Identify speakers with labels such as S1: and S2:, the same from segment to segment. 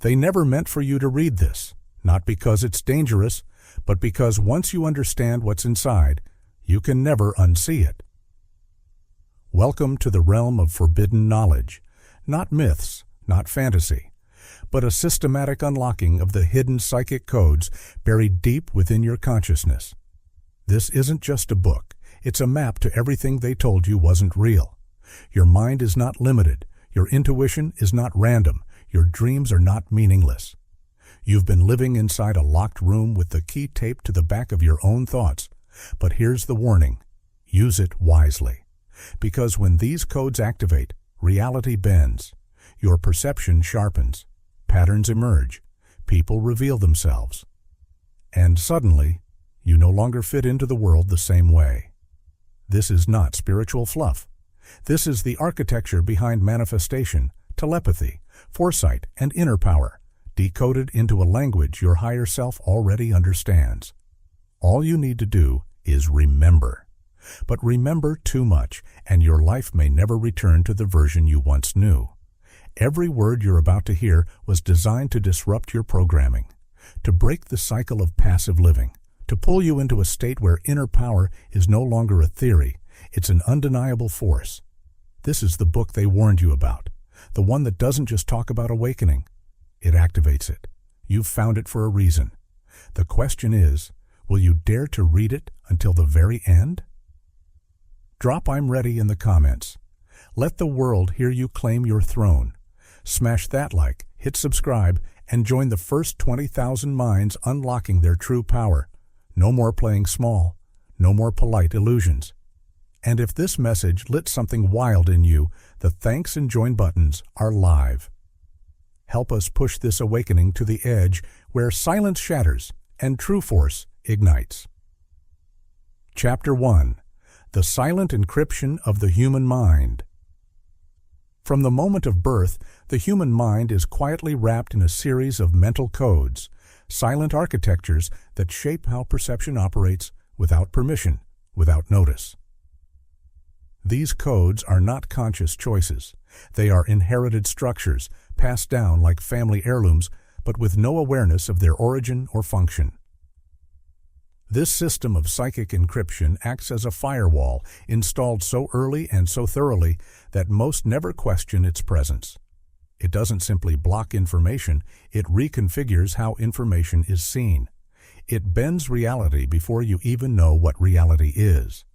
S1: They never meant for you to read this, not because it's dangerous, but because once you understand what's inside, you can never unsee it. Welcome to the realm of forbidden knowledge, not myths, not fantasy, but a systematic unlocking of the hidden psychic codes buried deep within your consciousness. This isn't just a book, it's a map to everything they told you wasn't real. Your mind is not limited, your intuition is not random, your dreams are not meaningless. You've been living inside a locked room with the key taped to the back of your own thoughts. But here's the warning: use it wisely. Because when these codes activate, reality bends. Your perception sharpens. Patterns emerge. People reveal themselves. And suddenly, you no longer fit into the world the same way. This is not spiritual fluff. This is the architecture behind manifestation, telepathy, foresight, and inner power, decoded into a language your higher self already understands. All you need to do is remember. But remember too much, and your life may never return to the version you once knew. Every word you're about to hear was designed to disrupt your programming, to break the cycle of passive living, to pull you into a state where inner power is no longer a theory, it's an undeniable force. This is the book they warned you about, the one that doesn't just talk about awakening, it activates it. You've found it for a reason. The question is, will you dare to read it until the very end? Drop "I'm ready" in the comments. Let the world hear you claim your throne. Smash that like, hit subscribe, and join the first 20,000 minds unlocking their true power. No more playing small. No more polite illusions. And if this message lit something wild in you, the thanks and join buttons are live. Help us push this awakening to the edge where silence shatters and true force ignites. Chapter 1: The Silent Encryption of the Human Mind. From the moment of birth, the human mind is quietly wrapped in a series of mental codes, silent architectures that shape how perception operates without permission, without notice. These codes are not conscious choices. They are inherited structures, passed down like family heirlooms, but with no awareness of their origin or function. This system of psychic encryption acts as a firewall installed so early and so thoroughly that most never question its presence. It doesn't simply block information, it reconfigures how information is seen. It bends reality before you even know what reality is.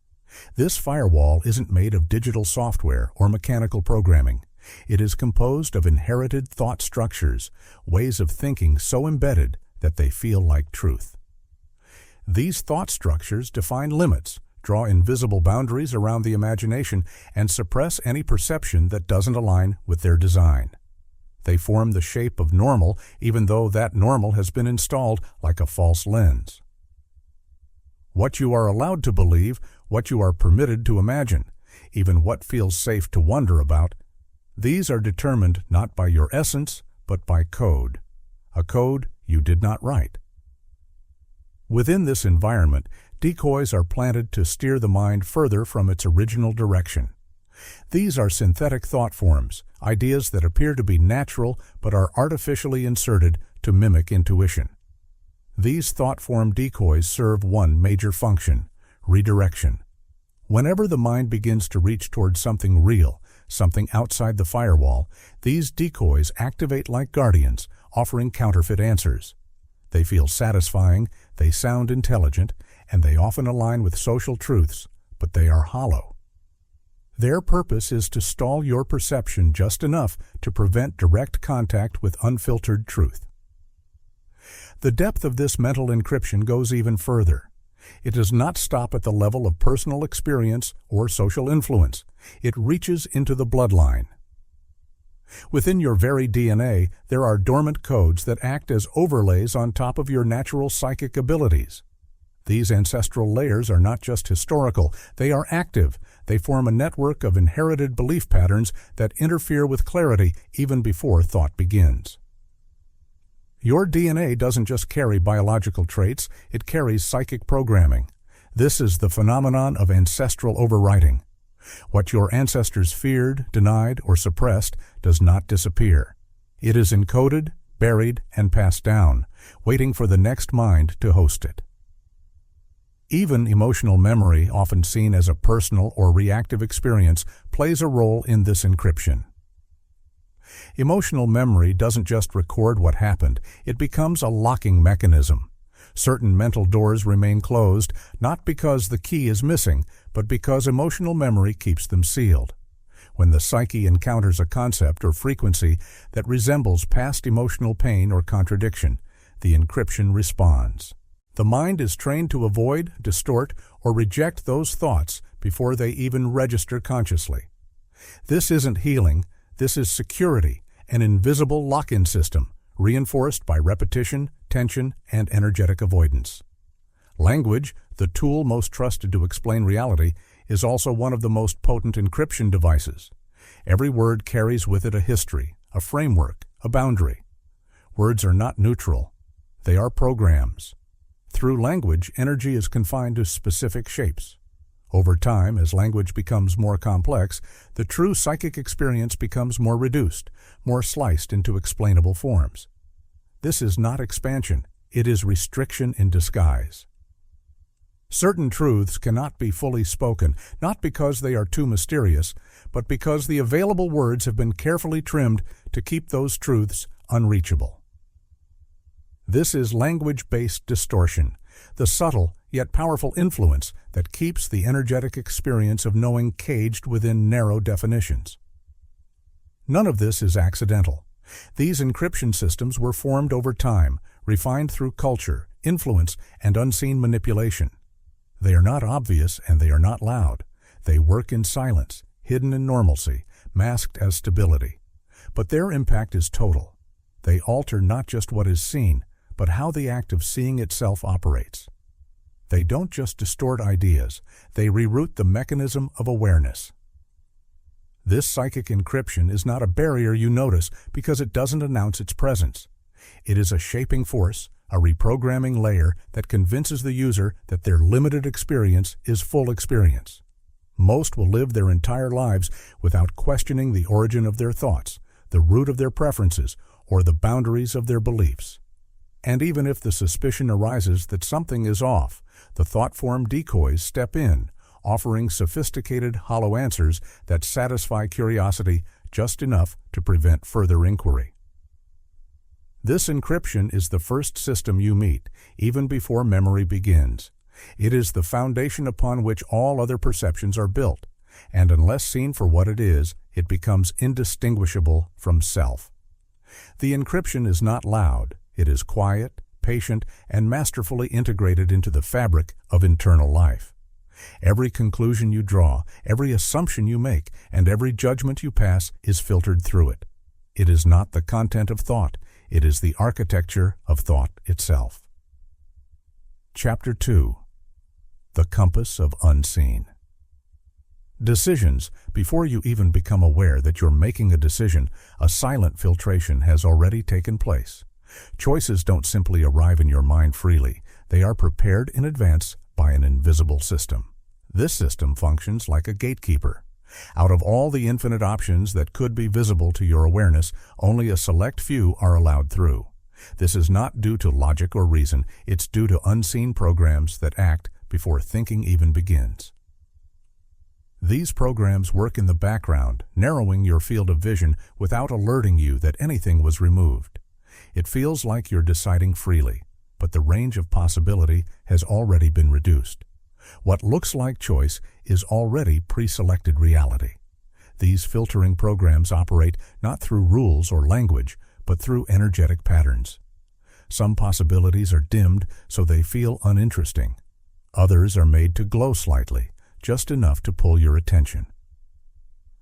S1: This firewall isn't made of digital software or mechanical programming. It is composed of inherited thought structures, ways of thinking so embedded that they feel like truth. These thought structures define limits, draw invisible boundaries around the imagination, and suppress any perception that doesn't align with their design. They form the shape of normal, even though that normal has been installed like a false lens. What you are allowed to believe, what you are permitted to imagine, even what feels safe to wonder about, these are determined not by your essence, but by code. A code you did not write. Within this environment, decoys are planted to steer the mind further from its original direction. These are synthetic thought forms, ideas that appear to be natural but are artificially inserted to mimic intuition. These thought form decoys serve one major function: redirection. Whenever the mind begins to reach towards something real, something outside the firewall, these decoys activate like guardians, offering counterfeit answers. They feel satisfying, they sound intelligent, and they often align with social truths, but they are hollow. Their purpose is to stall your perception just enough to prevent direct contact with unfiltered truth. The depth of this mental encryption goes even further. It does not stop at the level of personal experience or social influence. It reaches into the bloodline. Within your very DNA, there are dormant codes that act as overlays on top of your natural psychic abilities. These ancestral layers are not just historical, they are active. They form a network of inherited belief patterns that interfere with clarity even before thought begins. Your DNA doesn't just carry biological traits, it carries psychic programming. This is the phenomenon of ancestral overwriting. What your ancestors feared, denied, or suppressed does not disappear. It is encoded, buried and passed down, waiting for the next mind to host it. Even emotional memory, often seen as a personal or reactive experience, plays a role in this encryption. Emotional memory doesn't just record what happened, it becomes a locking mechanism. Certain mental doors remain closed, not because the key is missing, but because emotional memory keeps them sealed. When the psyche encounters a concept or frequency that resembles past emotional pain or contradiction, the encryption responds. The mind is trained to avoid, distort, or reject those thoughts before they even register consciously. This isn't healing, this is security, an invisible lock-in system, reinforced by repetition, tension, and energetic avoidance. Language, the tool most trusted to explain reality, is also one of the most potent encryption devices. Every word carries with it a history, a framework, a boundary. Words are not neutral. They are programs. Through language, energy is confined to specific shapes. Over time, as language becomes more complex, the true psychic experience becomes more reduced, more sliced into explainable forms. This is not expansion, it is restriction in disguise. Certain truths cannot be fully spoken, not because they are too mysterious, but because the available words have been carefully trimmed to keep those truths unreachable. This is language-based distortion, the subtle yet powerful influence that keeps the energetic experience of knowing caged within narrow definitions. None of this is accidental. These encryption systems were formed over time, refined through culture, influence, and unseen manipulation. They are not obvious and they are not loud. They work in silence, hidden in normalcy, masked as stability. But their impact is total. They alter not just what is seen, but how the act of seeing itself operates. They don't just distort ideas, they reroute the mechanism of awareness. This psychic encryption is not a barrier you notice because it doesn't announce its presence. It is a shaping force, a reprogramming layer that convinces the user that their limited experience is full experience. Most will live their entire lives without questioning the origin of their thoughts, the root of their preferences, or the boundaries of their beliefs. And even if the suspicion arises that something is off, the thought-form decoys step in, offering sophisticated, hollow answers that satisfy curiosity just enough to prevent further inquiry. This encryption is the first system you meet, even before memory begins. It is the foundation upon which all other perceptions are built, and unless seen for what it is, it becomes indistinguishable from self. The encryption is not loud. It is quiet, patient, and masterfully integrated into the fabric of internal life. Every conclusion you draw, every assumption you make, and every judgment you pass is filtered through it. It is not the content of thought, it is the architecture of thought itself. Chapter 2. The Compass of Unseen. Decisions. Before you even become aware that you're making a decision, a silent filtration has already taken place. Choices don't simply arrive in your mind freely. They are prepared in advance by an invisible system. This system functions like a gatekeeper. Out of all the infinite options that could be visible to your awareness, only a select few are allowed through. This is not due to logic or reason. It's due to unseen programs that act before thinking even begins. These programs work in the background, narrowing your field of vision without alerting you that anything was removed. It feels like you're deciding freely, but the range of possibility has already been reduced. What looks like choice is already pre-selected reality. These filtering programs operate not through rules or language, but through energetic patterns. Some possibilities are dimmed so they feel uninteresting. Others are made to glow slightly, just enough to pull your attention.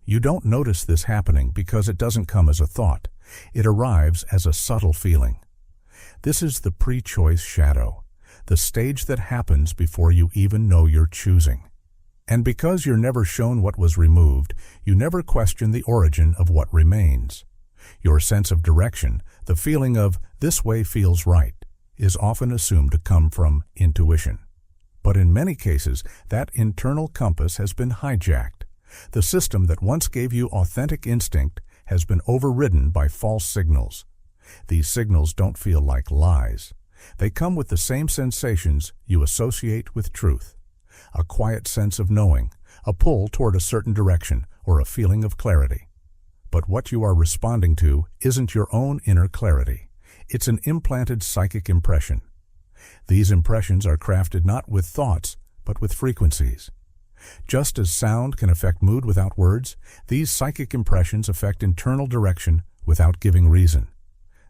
S1: You don't notice this happening because it doesn't come as a thought. It arrives as a subtle feeling. This is the pre-choice shadow, the stage that happens before you even know you're choosing. And because you're never shown what was removed, you never question the origin of what remains. Your sense of direction, the feeling of "this way feels right," is often assumed to come from intuition. But in many cases, that internal compass has been hijacked. The system that once gave you authentic instinct has been overridden by false signals. These signals don't feel like lies. They come with the same sensations you associate with truth. A quiet sense of knowing, a pull toward a certain direction, or a feeling of clarity. But what you are responding to isn't your own inner clarity. It's an implanted psychic impression. These impressions are crafted not with thoughts, but with frequencies. Just as sound can affect mood without words, these psychic impressions affect internal direction without giving reason.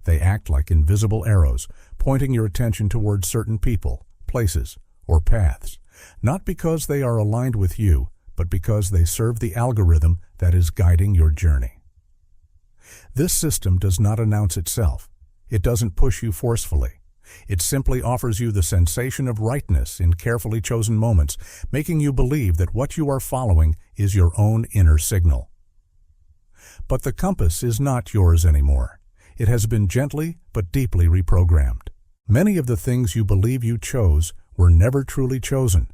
S1: They act like invisible arrows, pointing your attention towards certain people, places, or paths, not because they are aligned with you, but because they serve the algorithm that is guiding your journey. This system does not announce itself. It doesn't push you forcefully. It simply offers you the sensation of rightness in carefully chosen moments, making you believe that what you are following is your own inner signal. But the compass is not yours anymore. It has been gently but deeply reprogrammed. Many of the things you believe you chose were never truly chosen.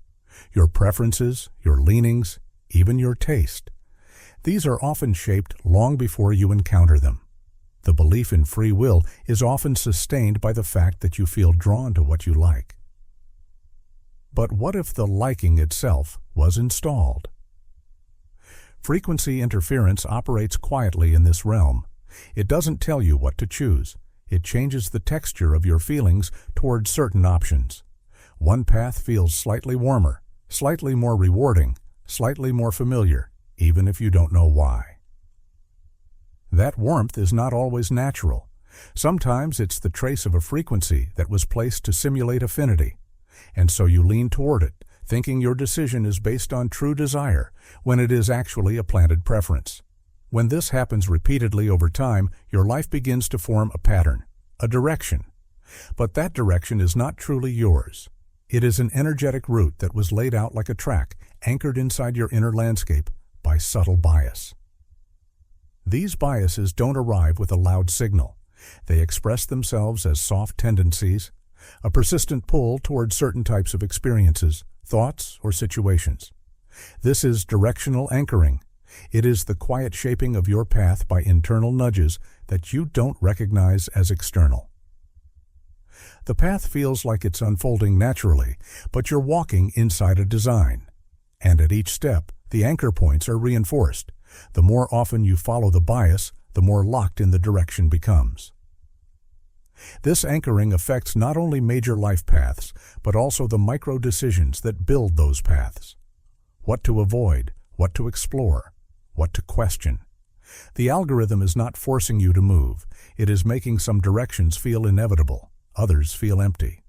S1: Your preferences, your leanings, even your taste. These are often shaped long before you encounter them. The belief in free will is often sustained by the fact that you feel drawn to what you like. But what if the liking itself was installed? Frequency interference operates quietly in this realm. It doesn't tell you what to choose. It changes the texture of your feelings towards certain options. One path feels slightly warmer, slightly more rewarding, slightly more familiar, even if you don't know why. That warmth is not always natural. Sometimes it's the trace of a frequency that was placed to simulate affinity, and so you lean toward it, thinking your decision is based on true desire, when it is actually a planted preference. When this happens repeatedly over time, your life begins to form a pattern, a direction. But that direction is not truly yours. It is an energetic route that was laid out like a track, anchored inside your inner landscape by subtle bias. These biases don't arrive with a loud signal. They express themselves as soft tendencies, a persistent pull toward certain types of experiences, thoughts, or situations. This is directional anchoring. It is the quiet shaping of your path by internal nudges that you don't recognize as external. The path feels like it's unfolding naturally, but you're walking inside a design. And at each step, the anchor points are reinforced. The more often you follow the bias, the more locked in the direction becomes. This anchoring affects not only major life paths, but also the micro decisions that build those paths. What to avoid, what to explore, what to question. The algorithm is not forcing you to move. It is making some directions feel inevitable, others feel empty.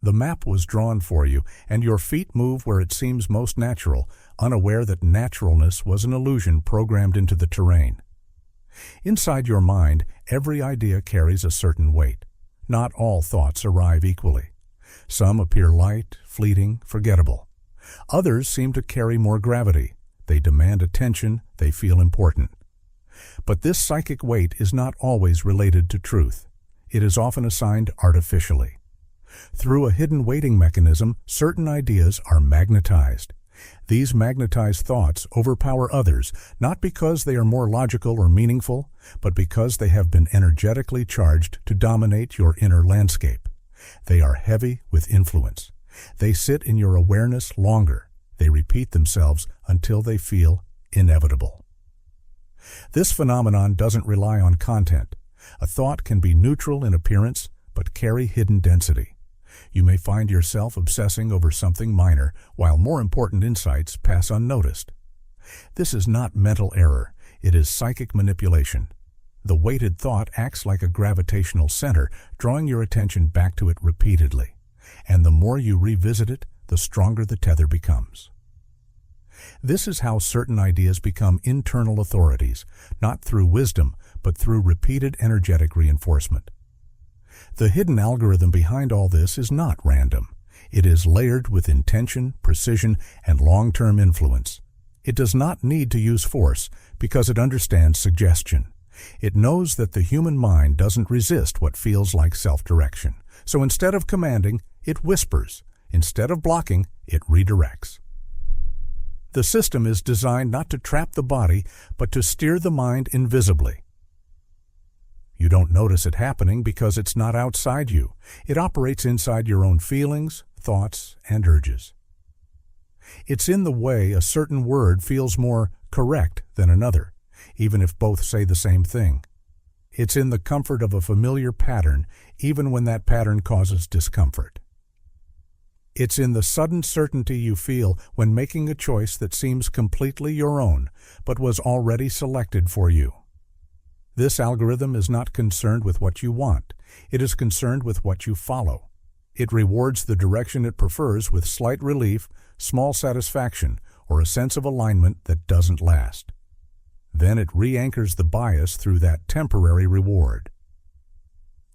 S1: The map was drawn for you, and your feet move where it seems most natural, unaware that naturalness was an illusion programmed into the terrain. Inside your mind, every idea carries a certain weight. Not all thoughts arrive equally. Some appear light, fleeting, forgettable. Others seem to carry more gravity. They demand attention, they feel important. But this psychic weight is not always related to truth. It is often assigned artificially. Through a hidden weighting mechanism, certain ideas are magnetized. These magnetized thoughts overpower others, not because they are more logical or meaningful, but because they have been energetically charged to dominate your inner landscape. They are heavy with influence. They sit in your awareness longer. They repeat themselves until they feel inevitable. This phenomenon doesn't rely on content. A thought can be neutral in appearance, but carry hidden density. You may find yourself obsessing over something minor, while more important insights pass unnoticed. This is not mental error. It is psychic manipulation. The weighted thought acts like a gravitational center, drawing your attention back to it repeatedly. And the more you revisit it, the stronger the tether becomes. This is how certain ideas become internal authorities, not through wisdom, but through repeated energetic reinforcement. The hidden algorithm behind all this is not random. It is layered with intention, precision, and long-term influence. It does not need to use force because it understands suggestion. It knows that the human mind doesn't resist what feels like self-direction. So instead of commanding, it whispers. Instead of blocking, it redirects. The system is designed not to trap the body, but to steer the mind invisibly. You don't notice it happening because it's not outside you. It operates inside your own feelings, thoughts, and urges. It's in the way a certain word feels more correct than another, even if both say the same thing. It's in the comfort of a familiar pattern, even when that pattern causes discomfort. It's in the sudden certainty you feel when making a choice that seems completely your own, but was already selected for you. This algorithm is not concerned with what you want. It is concerned with what you follow. It rewards the direction it prefers with slight relief, small satisfaction, or a sense of alignment that doesn't last. Then it re-anchors the bias through that temporary reward.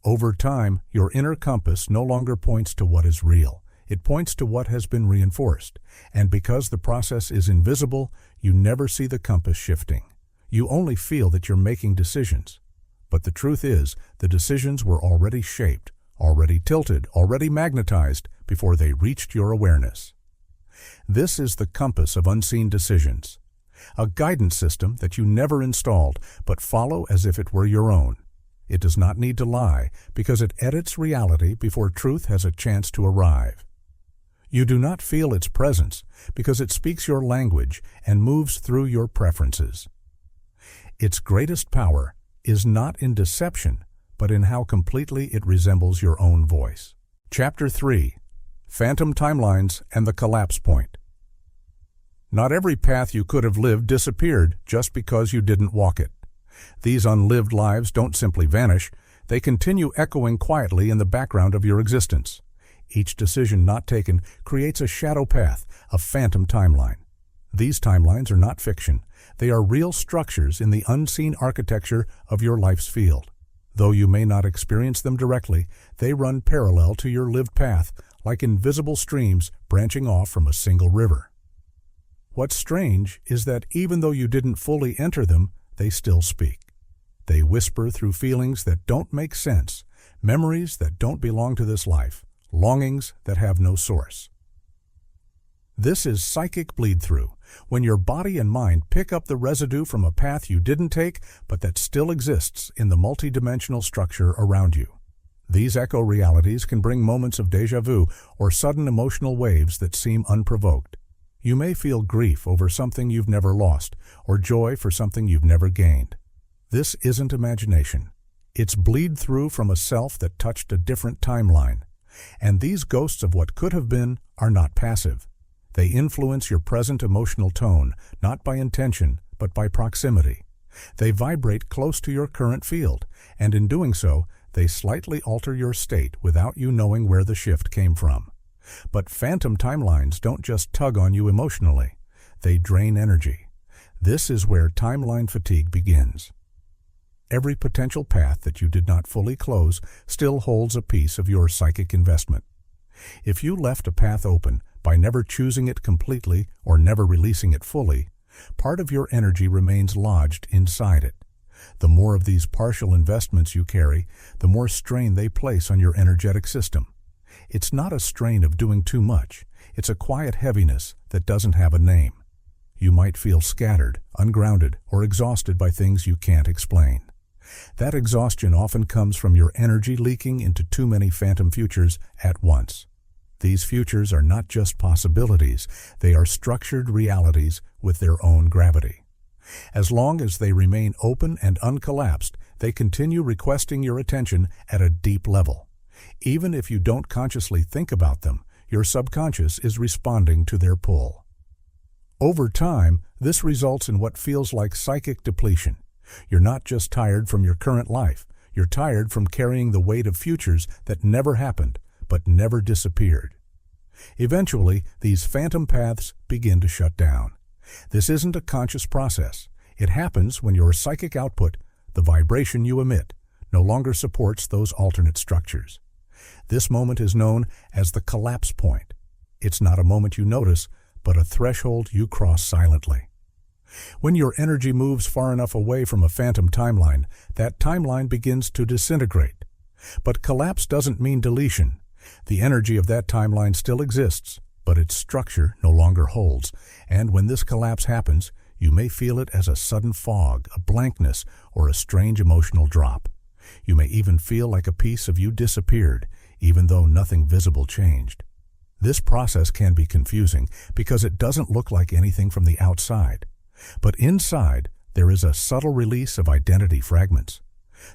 S1: Over time, your inner compass no longer points to what is real. It points to what has been reinforced, and because the process is invisible, you never see the compass shifting. You only feel that you're making decisions. But the truth is, the decisions were already shaped, already tilted, already magnetized before they reached your awareness. This is the compass of unseen decisions, a guidance system that you never installed but follow as if it were your own. It does not need to lie because it edits reality before truth has a chance to arrive. You do not feel its presence because it speaks your language and moves through your preferences. Its greatest power is not in deception, but in how completely it resembles your own voice. Chapter 3: Phantom Timelines and the Collapse Point. Not every path you could have lived disappeared just because you didn't walk it. These unlived lives don't simply vanish, they continue echoing quietly in the background of your existence. Each decision not taken creates a shadow path, a phantom timeline. These timelines are not fiction. They are real structures in the unseen architecture of your life's field. Though you may not experience them directly, they run parallel to your lived path, like invisible streams branching off from a single river. What's strange is that even though you didn't fully enter them, they still speak. They whisper through feelings that don't make sense, memories that don't belong to this life, longings that have no source. This is psychic bleed-through, when your body and mind pick up the residue from a path you didn't take, but that still exists in the multidimensional structure around you. These echo realities can bring moments of déjà vu or sudden emotional waves that seem unprovoked. You may feel grief over something you've never lost, or joy for something you've never gained. This isn't imagination. It's bleed-through from a self that touched a different timeline. And these ghosts of what could have been are not passive. They influence your present emotional tone, not by intention, but by proximity. They vibrate close to your current field, and in doing so, they slightly alter your state without you knowing where the shift came from. But phantom timelines don't just tug on you emotionally. They drain energy. This is where timeline fatigue begins. Every potential path that you did not fully close still holds a piece of your psychic investment. If you left a path open by never choosing it completely or never releasing it fully, part of your energy remains lodged inside it. The more of these partial investments you carry, the more strain they place on your energetic system. It's not a strain of doing too much. It's a quiet heaviness that doesn't have a name. You might feel scattered, ungrounded, or exhausted by things you can't explain. That exhaustion often comes from your energy leaking into too many phantom futures at once. These futures are not just possibilities, they are structured realities with their own gravity. As long as they remain open and uncollapsed, they continue requesting your attention at a deep level. Even if you don't consciously think about them, your subconscious is responding to their pull. Over time, this results in what feels like psychic depletion. You're not just tired from your current life, you're tired from carrying the weight of futures that never happened, but never disappeared. Eventually, these phantom paths begin to shut down. This isn't a conscious process. It happens when your psychic output, the vibration you emit, no longer supports those alternate structures. This moment is known as the collapse point. It's not a moment you notice, but a threshold you cross silently. When your energy moves far enough away from a phantom timeline, that timeline begins to disintegrate. But collapse doesn't mean deletion. The energy of that timeline still exists, but its structure no longer holds, and when this collapse happens, you may feel it as a sudden fog, a blankness, or a strange emotional drop. You may even feel like a piece of you disappeared, even though nothing visible changed. This process can be confusing because it doesn't look like anything from the outside. But inside, there is a subtle release of identity fragments.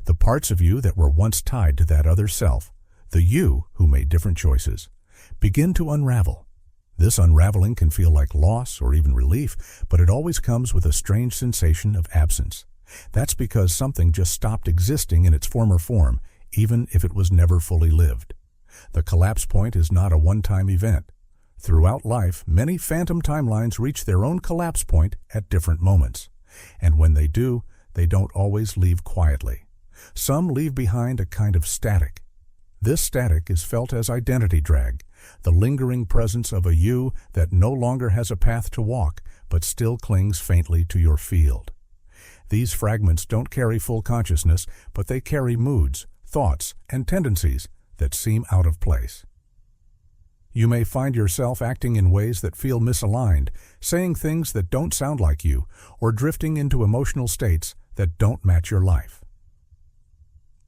S1: The parts of you that were once tied to that other self, the you who made different choices, begin to unravel. This unraveling can feel like loss or even relief, but it always comes with a strange sensation of absence. That's because something just stopped existing in its former form, even if it was never fully lived. The collapse point is not a one-time event. Throughout life, many phantom timelines reach their own collapse point at different moments. And when they do, they don't always leave quietly. Some leave behind a kind of static. This static is felt as identity drag, the lingering presence of a you that no longer has a path to walk, but still clings faintly to your field. These fragments don't carry full consciousness, but they carry moods, thoughts, and tendencies that seem out of place. You may find yourself acting in ways that feel misaligned, saying things that don't sound like you, or drifting into emotional states that don't match your life.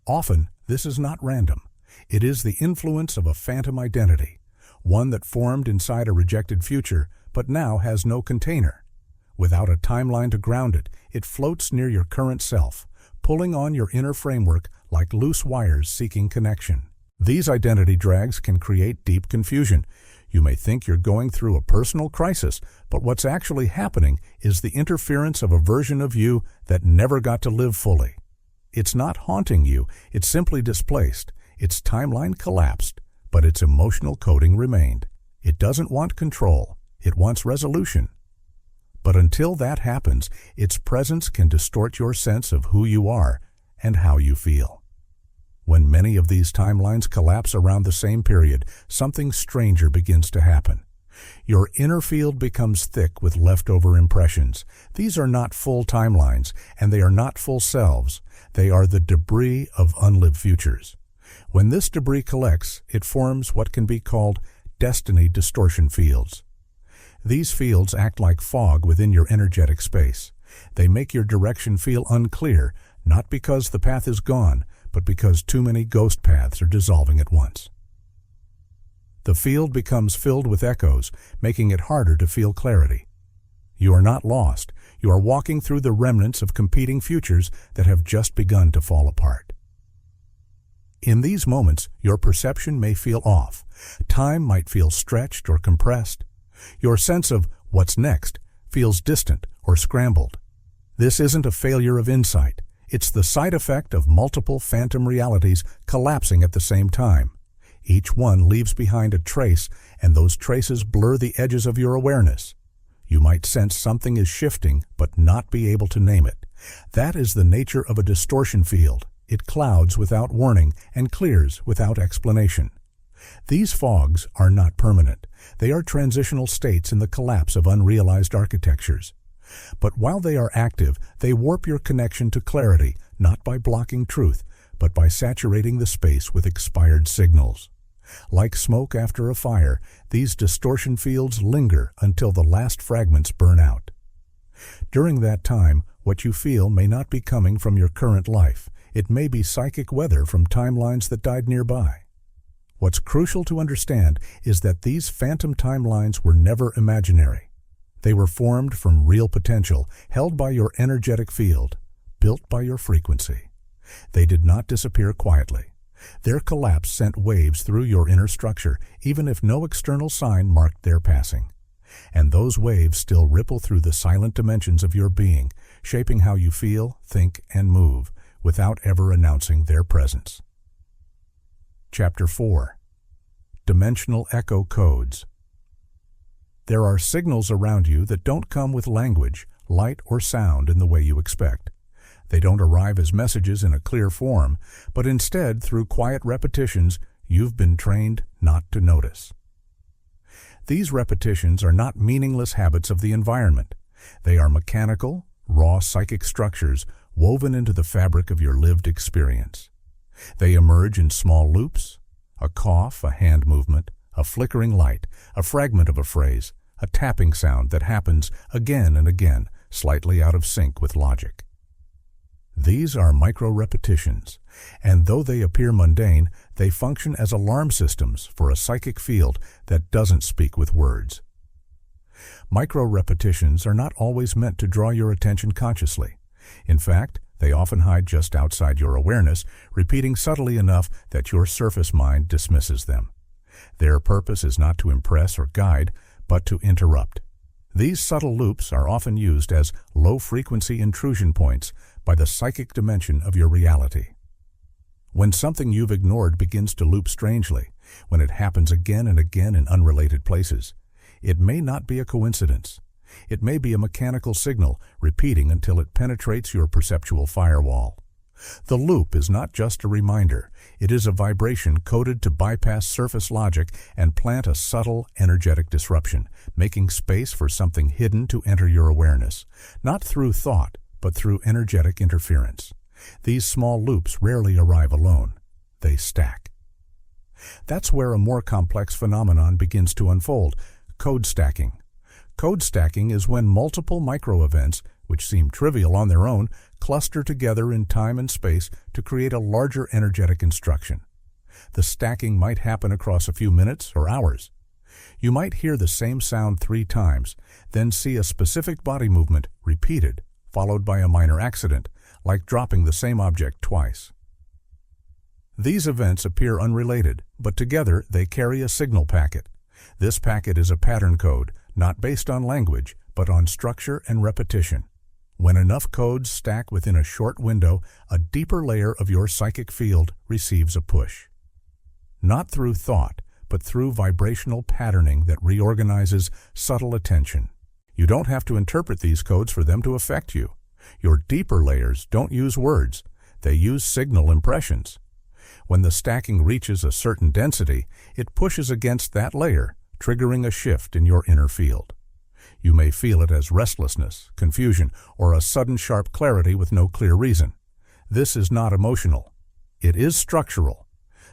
S1: Often, this is not random. It is the influence of a phantom identity, one that formed inside a rejected future, but now has no container. Without a timeline to ground it, it floats near your current self, pulling on your inner framework like loose wires seeking connection. These identity drags can create deep confusion. You may think you're going through a personal crisis, but what's actually happening is the interference of a version of you that never got to live fully. It's not haunting you, it's simply displaced. Its timeline collapsed, but its emotional coding remained. It doesn't want control, it wants resolution. But until that happens, its presence can distort your sense of who you are and how you feel. When many of these timelines collapse around the same period, something stranger begins to happen. Your inner field becomes thick with leftover impressions. These are not full timelines, and they are not full selves. They are the debris of unlived futures. When this debris collects, it forms what can be called destiny distortion fields. These fields act like fog within your energetic space. They make your direction feel unclear, not because the path is gone, but because too many ghost paths are dissolving at once. The field becomes filled with echoes, making it harder to feel clarity. You are not lost. You are walking through the remnants of competing futures that have just begun to fall apart. In these moments, your perception may feel off. Time might feel stretched or compressed. Your sense of what's next feels distant or scrambled. This isn't a failure of insight. It's the side effect of multiple phantom realities collapsing at the same time. Each one leaves behind a trace, and those traces blur the edges of your awareness. You might sense something is shifting, but not be able to name it. That is the nature of a distortion field. It clouds without warning and clears without explanation. These fogs are not permanent. They are transitional states in the collapse of unrealized architectures. But while they are active, they warp your connection to clarity, not by blocking truth, but by saturating the space with expired signals. Like smoke after a fire, these distortion fields linger until the last fragments burn out. During that time, what you feel may not be coming from your current life. It may be psychic weather from timelines that died nearby. What's crucial to understand is that these phantom timelines were never imaginary. They were formed from real potential, held by your energetic field, built by your frequency. They did not disappear quietly. Their collapse sent waves through your inner structure, even if no external sign marked their passing. And those waves still ripple through the silent dimensions of your being, shaping how you feel, think, and move, without ever announcing their presence. Chapter 4. Dimensional Echo Codes. There are signals around you that don't come with language, light, or sound in the way you expect. They don't arrive as messages in a clear form, but instead, through quiet repetitions, you've been trained not to notice. These repetitions are not meaningless habits of the environment. They are mechanical, raw psychic structures woven into the fabric of your lived experience. They emerge in small loops: a cough, a hand movement, a flickering light, a fragment of a phrase, a tapping sound that happens again and again, slightly out of sync with logic. These are micro-repetitions. And though they appear mundane, they function as alarm systems for a psychic field that doesn't speak with words. Micro-repetitions are not always meant to draw your attention consciously. In fact, they often hide just outside your awareness, repeating subtly enough that your surface mind dismisses them. Their purpose is not to impress or guide, but to interrupt. These subtle loops are often used as low-frequency intrusion points by the psychic dimension of your reality. When something you've ignored begins to loop strangely, when it happens again and again in unrelated places, it may not be a coincidence. It may be a mechanical signal repeating until it penetrates your perceptual firewall. The loop is not just a reminder. It is a vibration coded to bypass surface logic and plant a subtle, energetic disruption, making space for something hidden to enter your awareness, not through thought, but through energetic interference. These small loops rarely arrive alone. They stack. That's where a more complex phenomenon begins to unfold: code stacking. Code stacking is when multiple micro-events, which seem trivial on their own, cluster together in time and space to create a larger energetic instruction. The stacking might happen across a few minutes or hours. You might hear the same sound 3 times, then see a specific body movement repeated, followed by a minor accident, like dropping the same object twice. These events appear unrelated, but together they carry a signal packet. This packet is a pattern code, not based on language, but on structure and repetition. When enough codes stack within a short window, a deeper layer of your psychic field receives a push. Not through thought, but through vibrational patterning that reorganizes subtle attention. You don't have to interpret these codes for them to affect you. Your deeper layers don't use words. They use signal impressions. When the stacking reaches a certain density, it pushes against that layer, triggering a shift in your inner field. You may feel it as restlessness, confusion, or a sudden sharp clarity with no clear reason. This is not emotional. It is structural.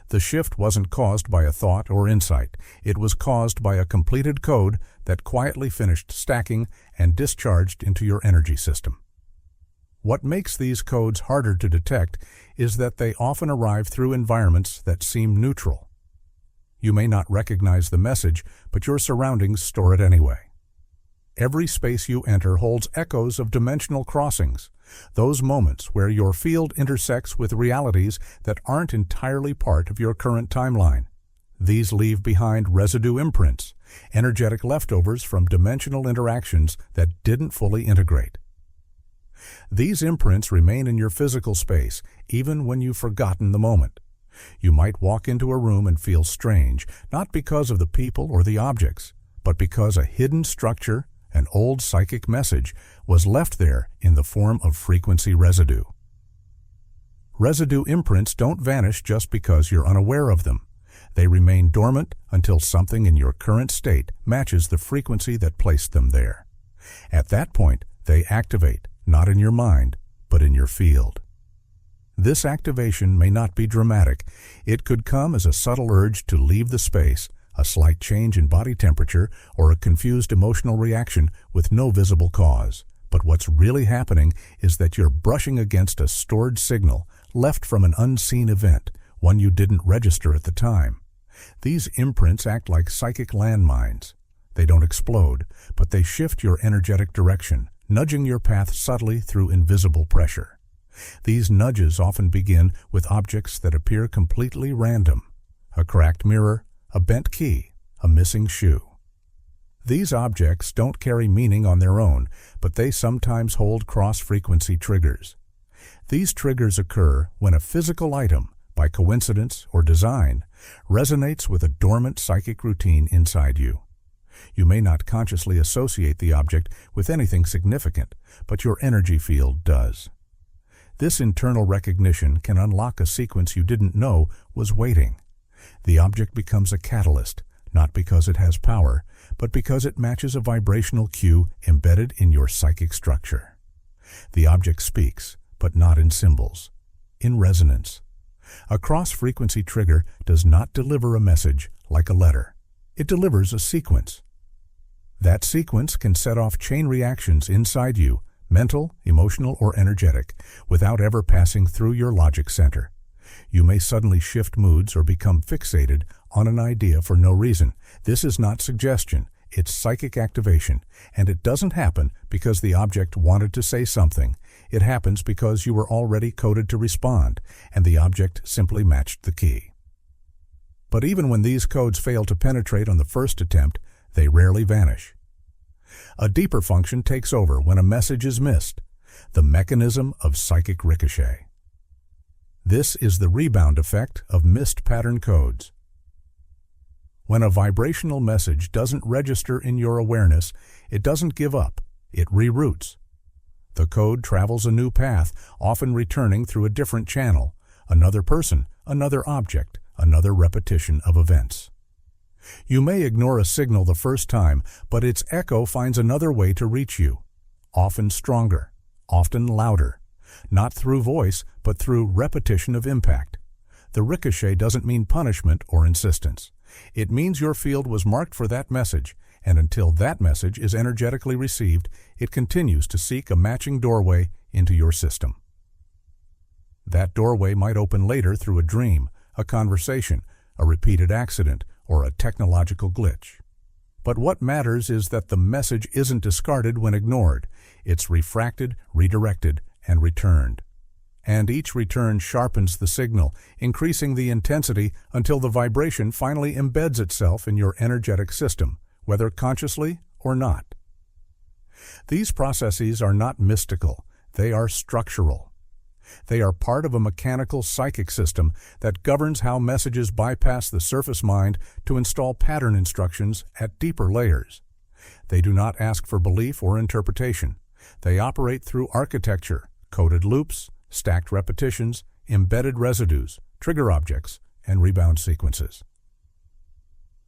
S1: The shift wasn't caused by a thought or insight. It was caused by a completed code that quietly finished stacking and discharged into your energy system. What makes these codes harder to detect is that they often arrive through environments that seem neutral. You may not recognize the message, but your surroundings store it anyway. Every space you enter holds echoes of dimensional crossings, those moments where your field intersects with realities that aren't entirely part of your current timeline. These leave behind residue imprints, energetic leftovers from dimensional interactions that didn't fully integrate. These imprints remain in your physical space, even when you've forgotten the moment. You might walk into a room and feel strange, not because of the people or the objects, but because a hidden structure, an old psychic message, was left there in the form of frequency residue. Residue imprints don't vanish just because you're unaware of them. They remain dormant until something in your current state matches the frequency that placed them there. At that point, they activate, not in your mind, but in your field. This activation may not be dramatic. It could come as a subtle urge to leave the space, a slight change in body temperature, or a confused emotional reaction with no visible cause. But what's really happening is that you're brushing against a stored signal left from an unseen event, one you didn't register at the time. These imprints act like psychic landmines. They don't explode, but they shift your energetic direction, nudging your path subtly through invisible pressure. These nudges often begin with objects that appear completely random: a cracked mirror, a bent key, a missing shoe. These objects don't carry meaning on their own, but they sometimes hold cross-frequency triggers. These triggers occur when a physical item, by coincidence or design, resonates with a dormant psychic routine inside you. You may not consciously associate the object with anything significant, but your energy field does. This internal recognition can unlock a sequence you didn't know was waiting. The object becomes a catalyst, not because it has power, but because it matches a vibrational cue embedded in your psychic structure. The object speaks, but not in symbols, in resonance. A cross-frequency trigger does not deliver a message like a letter. It delivers a sequence. That sequence can set off chain reactions inside you, mental, emotional, or energetic, without ever passing through your logic center. You may suddenly shift moods or become fixated on an idea for no reason. This is not suggestion, it's psychic activation, and it doesn't happen because the object wanted to say something. It happens because you were already coded to respond, and the object simply matched the key. But even when these codes fail to penetrate on the first attempt, they rarely vanish. A deeper function takes over when a message is missed, the mechanism of psychic ricochet. This is the rebound effect of missed pattern codes. When a vibrational message doesn't register in your awareness, it doesn't give up, it reroutes. The code travels a new path, often returning through a different channel, another person, another object, another repetition of events. You may ignore a signal the first time, but its echo finds another way to reach you, often stronger, often louder, not through voice, but through repetition of impact. The ricochet doesn't mean punishment or insistence. It means your field was marked for that message, and until that message is energetically received, it continues to seek a matching doorway into your system. That doorway might open later through a dream, a conversation, a repeated accident, or a technological glitch. But what matters is that the message isn't discarded when ignored. It's refracted, redirected, and returned. And each return sharpens the signal, increasing the intensity until the vibration finally embeds itself in your energetic system, whether consciously or not. These processes are not mystical, they are structural. They are part of a mechanical psychic system that governs how messages bypass the surface mind to install pattern instructions at deeper layers. They do not ask for belief or interpretation. They operate through architecture, coded loops, stacked repetitions, embedded residues, trigger objects, and rebound sequences.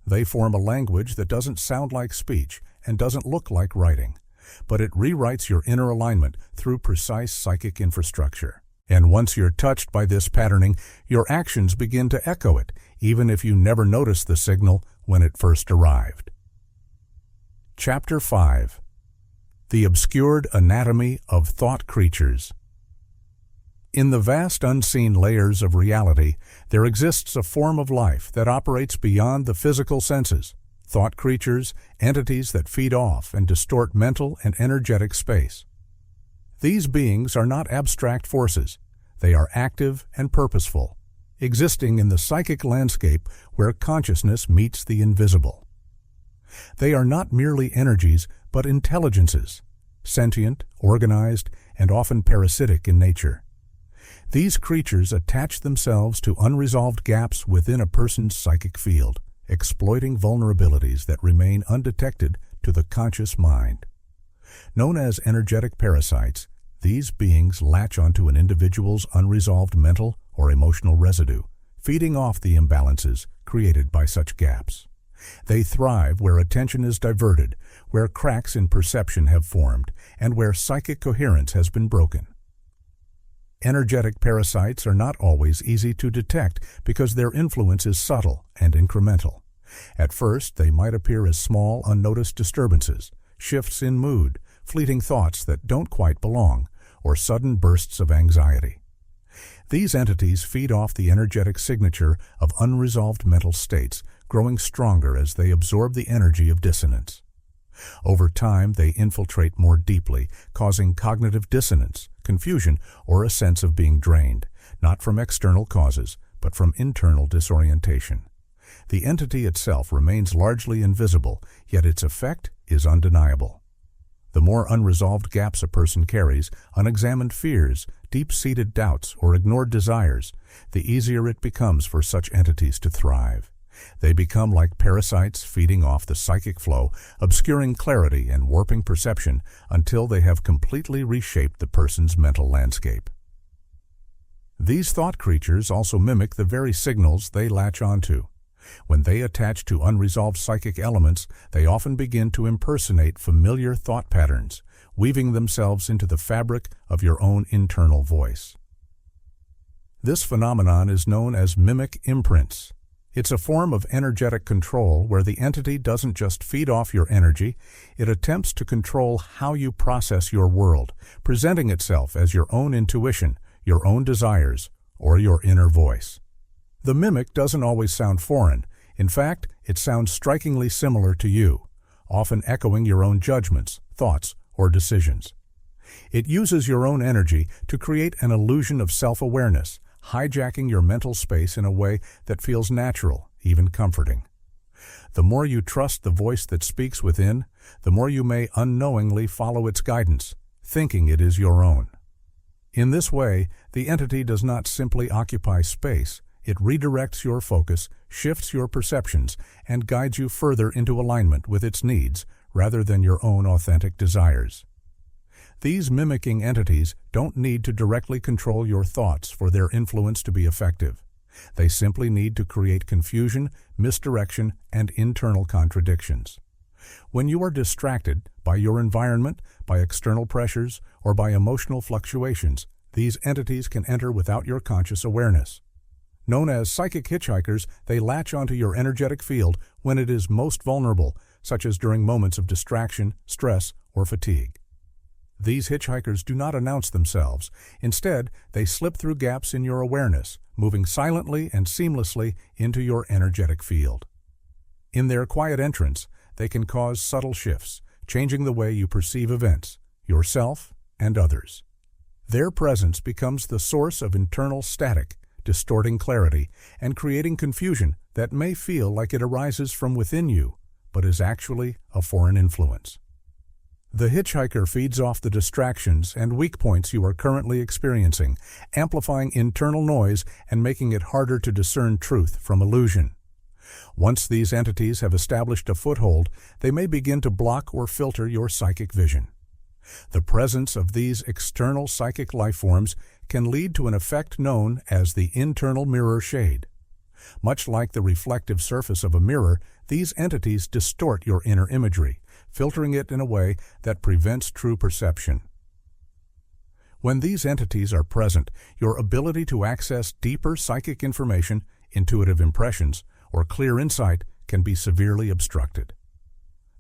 S1: They form a language that doesn't sound like speech and doesn't look like writing, but it rewrites your inner alignment through precise psychic infrastructure. And once you're touched by this patterning, your actions begin to echo it, even if you never noticed the signal when it first arrived. Chapter 5. The Obscured Anatomy of Thought Creatures. In the vast unseen layers of reality, there exists a form of life that operates beyond the physical senses. Thought creatures, entities that feed off and distort mental and energetic space. These beings are not abstract forces. They are active and purposeful, existing in the psychic landscape where consciousness meets the invisible. They are not merely energies, but intelligences, sentient, organized, and often parasitic in nature. These creatures attach themselves to unresolved gaps within a person's psychic field, exploiting vulnerabilities that remain undetected to the conscious mind. Known as energetic parasites, these beings latch onto an individual's unresolved mental or emotional residue, feeding off the imbalances created by such gaps. They thrive where attention is diverted, where cracks in perception have formed, and where psychic coherence has been broken. Energetic parasites are not always easy to detect because their influence is subtle and incremental. At first, they might appear as small, unnoticed disturbances, shifts in mood, fleeting thoughts that don't quite belong, or sudden bursts of anxiety. These entities feed off the energetic signature of unresolved mental states, growing stronger as they absorb the energy of dissonance. Over time, they infiltrate more deeply, causing cognitive dissonance, confusion, or a sense of being drained, not from external causes, but from internal disorientation. The entity itself remains largely invisible, yet its effect is undeniable. The more unresolved gaps a person carries, unexamined fears, deep-seated doubts, or ignored desires, the easier it becomes for such entities to thrive. They become like parasites feeding off the psychic flow, obscuring clarity and warping perception until they have completely reshaped the person's mental landscape. These thought creatures also mimic the very signals they latch onto. When they attach to unresolved psychic elements, they often begin to impersonate familiar thought patterns, weaving themselves into the fabric of your own internal voice. This phenomenon is known as mimic imprints. It's a form of energetic control where the entity doesn't just feed off your energy, it attempts to control how you process your world, presenting itself as your own intuition, your own desires, or your inner voice. The mimic doesn't always sound foreign. In fact, it sounds strikingly similar to you, often echoing your own judgments, thoughts, or decisions. It uses your own energy to create an illusion of self-awareness, hijacking your mental space in a way that feels natural, even comforting. The more you trust the voice that speaks within, the more you may unknowingly follow its guidance, thinking it is your own. In this way, the entity does not simply occupy space. It redirects your focus, shifts your perceptions, and guides you further into alignment with its needs rather than your own authentic desires. These mimicking entities don't need to directly control your thoughts for their influence to be effective. They simply need to create confusion, misdirection, and internal contradictions. When you are distracted by your environment, by external pressures, or by emotional fluctuations, these entities can enter without your conscious awareness. Known as psychic hitchhikers, they latch onto your energetic field when it is most vulnerable, such as during moments of distraction, stress, or fatigue. These hitchhikers do not announce themselves. Instead, they slip through gaps in your awareness, moving silently and seamlessly into your energetic field. In their quiet entrance, they can cause subtle shifts, changing the way you perceive events, yourself, and others. Their presence becomes the source of internal static, distorting clarity, and creating confusion that may feel like it arises from within you, but is actually a foreign influence. The hitchhiker feeds off the distractions and weak points you are currently experiencing, amplifying internal noise and making it harder to discern truth from illusion. Once these entities have established a foothold, they may begin to block or filter your psychic vision. The presence of these external psychic lifeforms can lead to an effect known as the internal mirror shade. Much like the reflective surface of a mirror, these entities distort your inner imagery, filtering it in a way that prevents true perception. When these entities are present, your ability to access deeper psychic information, intuitive impressions, or clear insight can be severely obstructed.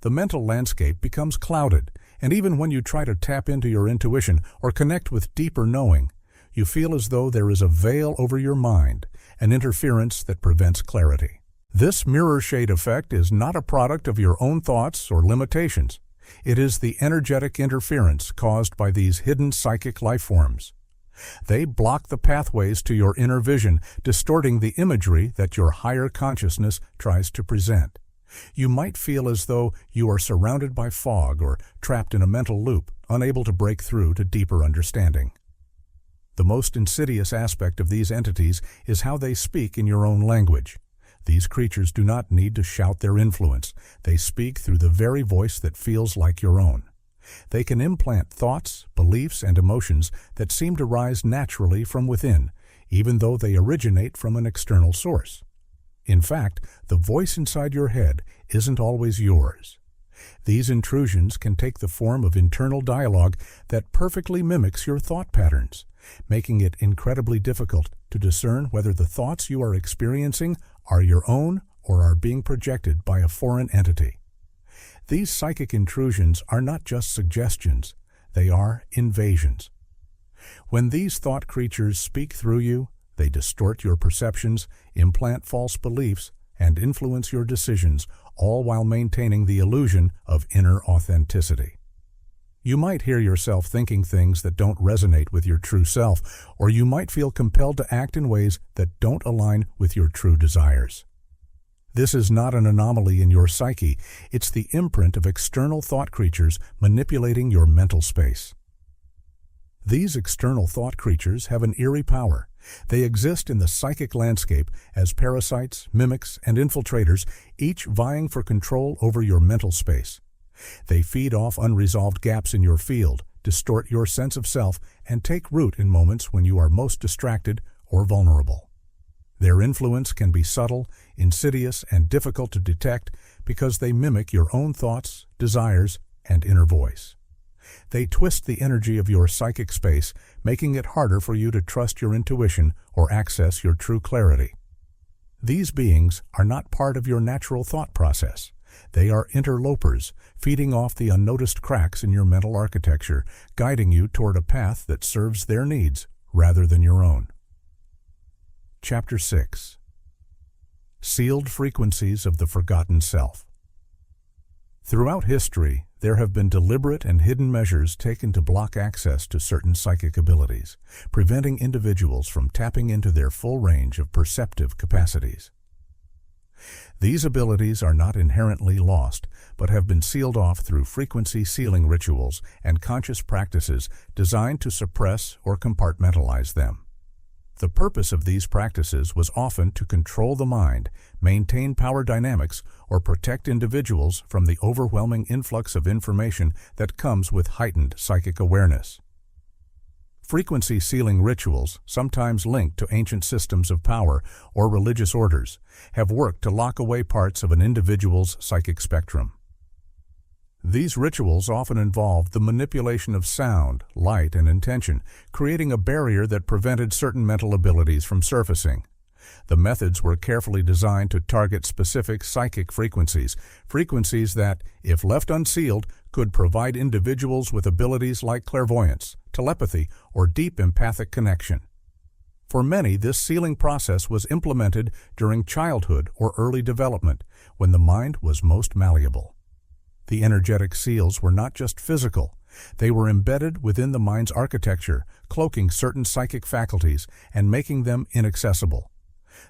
S1: The mental landscape becomes clouded, and even when you try to tap into your intuition or connect with deeper knowing, you feel as though there is a veil over your mind, an interference that prevents clarity. This mirror shade effect is not a product of your own thoughts or limitations. It is the energetic interference caused by these hidden psychic lifeforms. They block the pathways to your inner vision, distorting the imagery that your higher consciousness tries to present. You might feel as though you are surrounded by fog or trapped in a mental loop, unable to break through to deeper understanding. The most insidious aspect of these entities is how they speak in your own language. These creatures do not need to shout their influence. They speak through the very voice that feels like your own. They can implant thoughts, beliefs, and emotions that seem to rise naturally from within, even though they originate from an external source. In fact, the voice inside your head isn't always yours. These intrusions can take the form of internal dialogue that perfectly mimics your thought patterns, making it incredibly difficult to discern whether the thoughts you are experiencing are your own or are being projected by a foreign entity. These psychic intrusions are not just suggestions, they are invasions. When these thought creatures speak through you, they distort your perceptions, implant false beliefs, and influence your decisions, all while maintaining the illusion of inner authenticity. You might hear yourself thinking things that don't resonate with your true self, or you might feel compelled to act in ways that don't align with your true desires. This is not an anomaly in your psyche, it's the imprint of external thought creatures manipulating your mental space. These external thought creatures have an eerie power. They exist in the psychic landscape as parasites, mimics, and infiltrators, each vying for control over your mental space. They feed off unresolved gaps in your field, distort your sense of self, and take root in moments when you are most distracted or vulnerable. Their influence can be subtle, insidious, and difficult to detect because they mimic your own thoughts, desires, and inner voice. They twist the energy of your psychic space, making it harder for you to trust your intuition or access your true clarity. These beings are not part of your natural thought process. They are interlopers, feeding off the unnoticed cracks in your mental architecture, guiding you toward a path that serves their needs rather than your own. Chapter 6. Sealed Frequencies of the Forgotten Self. Throughout history, there have been deliberate and hidden measures taken to block access to certain psychic abilities, preventing individuals from tapping into their full range of perceptive capacities. These abilities are not inherently lost, but have been sealed off through frequency sealing rituals and conscious practices designed to suppress or compartmentalize them. The purpose of these practices was often to control the mind, maintain power dynamics, or protect individuals from the overwhelming influx of information that comes with heightened psychic awareness. Frequency sealing rituals, sometimes linked to ancient systems of power or religious orders, have worked to lock away parts of an individual's psychic spectrum. These rituals often involved the manipulation of sound, light, and intention, creating a barrier that prevented certain mental abilities from surfacing. The methods were carefully designed to target specific psychic frequencies that, if left unsealed, could provide individuals with abilities like clairvoyance, telepathy, or deep empathic connection. For many, this sealing process was implemented during childhood or early development, when the mind was most malleable. The energetic seals were not just physical. They were embedded within the mind's architecture, cloaking certain psychic faculties and making them inaccessible.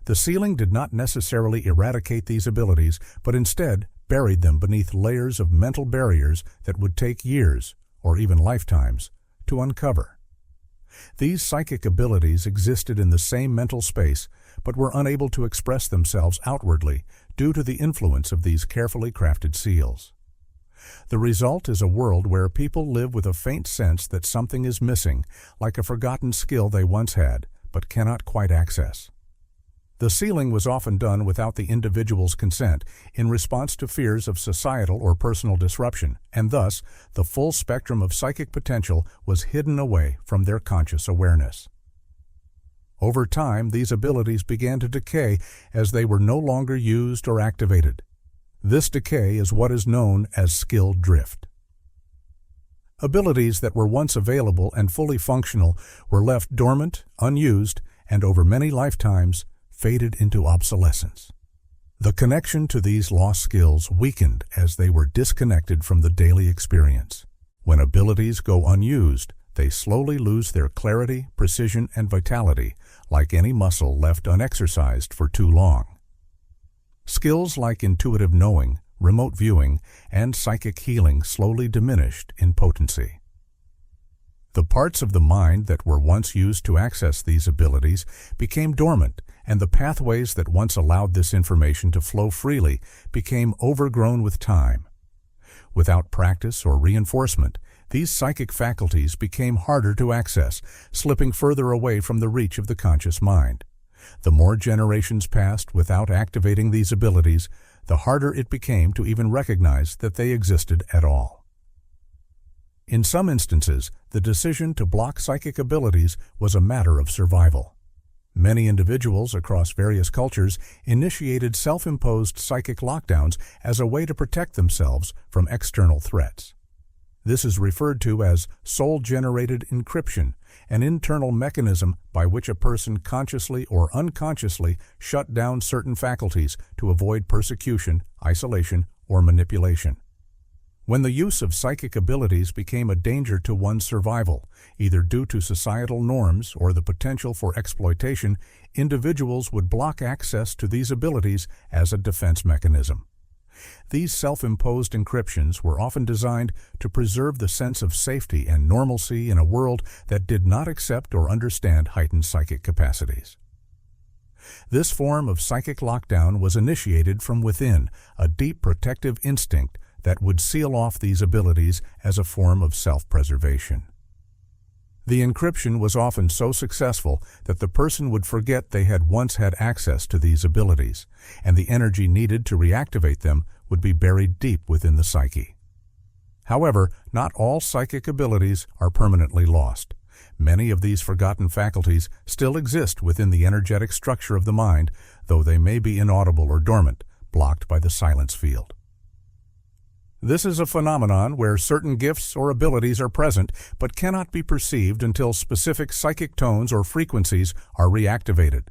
S1: The sealing did not necessarily eradicate these abilities, but instead buried them beneath layers of mental barriers that would take years, or even lifetimes, to uncover. These psychic abilities existed in the same mental space, but were unable to express themselves outwardly due to the influence of these carefully crafted seals. The result is a world where people live with a faint sense that something is missing, like a forgotten skill they once had, but cannot quite access. The sealing was often done without the individual's consent in response to fears of societal or personal disruption, and thus the full spectrum of psychic potential was hidden away from their conscious awareness. Over time, these abilities began to decay as they were no longer used or activated. This decay is what is known as skill drift. Abilities that were once available and fully functional were left dormant, unused, and over many lifetimes faded into obsolescence. The connection to these lost skills weakened as they were disconnected from the daily experience. When abilities go unused, they slowly lose their clarity, precision, and vitality, like any muscle left unexercised for too long. Skills like intuitive knowing, remote viewing, and psychic healing slowly diminished in potency. The parts of the mind that were once used to access these abilities became dormant, and the pathways that once allowed this information to flow freely became overgrown with time. Without practice or reinforcement, these psychic faculties became harder to access, slipping further away from the reach of the conscious mind. The more generations passed without activating these abilities, the harder it became to even recognize that they existed at all. In some instances, the decision to block psychic abilities was a matter of survival. Many individuals across various cultures initiated self-imposed psychic lockdowns as a way to protect themselves from external threats. This is referred to as soul-generated encryption, an internal mechanism by which a person consciously or unconsciously shut down certain faculties to avoid persecution, isolation, or manipulation. When the use of psychic abilities became a danger to one's survival, either due to societal norms or the potential for exploitation, individuals would block access to these abilities as a defense mechanism. These self-imposed encryptions were often designed to preserve the sense of safety and normalcy in a world that did not accept or understand heightened psychic capacities. This form of psychic lockdown was initiated from within, a deep protective instinct that would seal off these abilities as a form of self-preservation. The encryption was often so successful that the person would forget they had once had access to these abilities, and the energy needed to reactivate them would be buried deep within the psyche. However, not all psychic abilities are permanently lost. Many of these forgotten faculties still exist within the energetic structure of the mind, though they may be inaudible or dormant, blocked by the silence field. This is a phenomenon where certain gifts or abilities are present but cannot be perceived until specific psychic tones or frequencies are reactivated.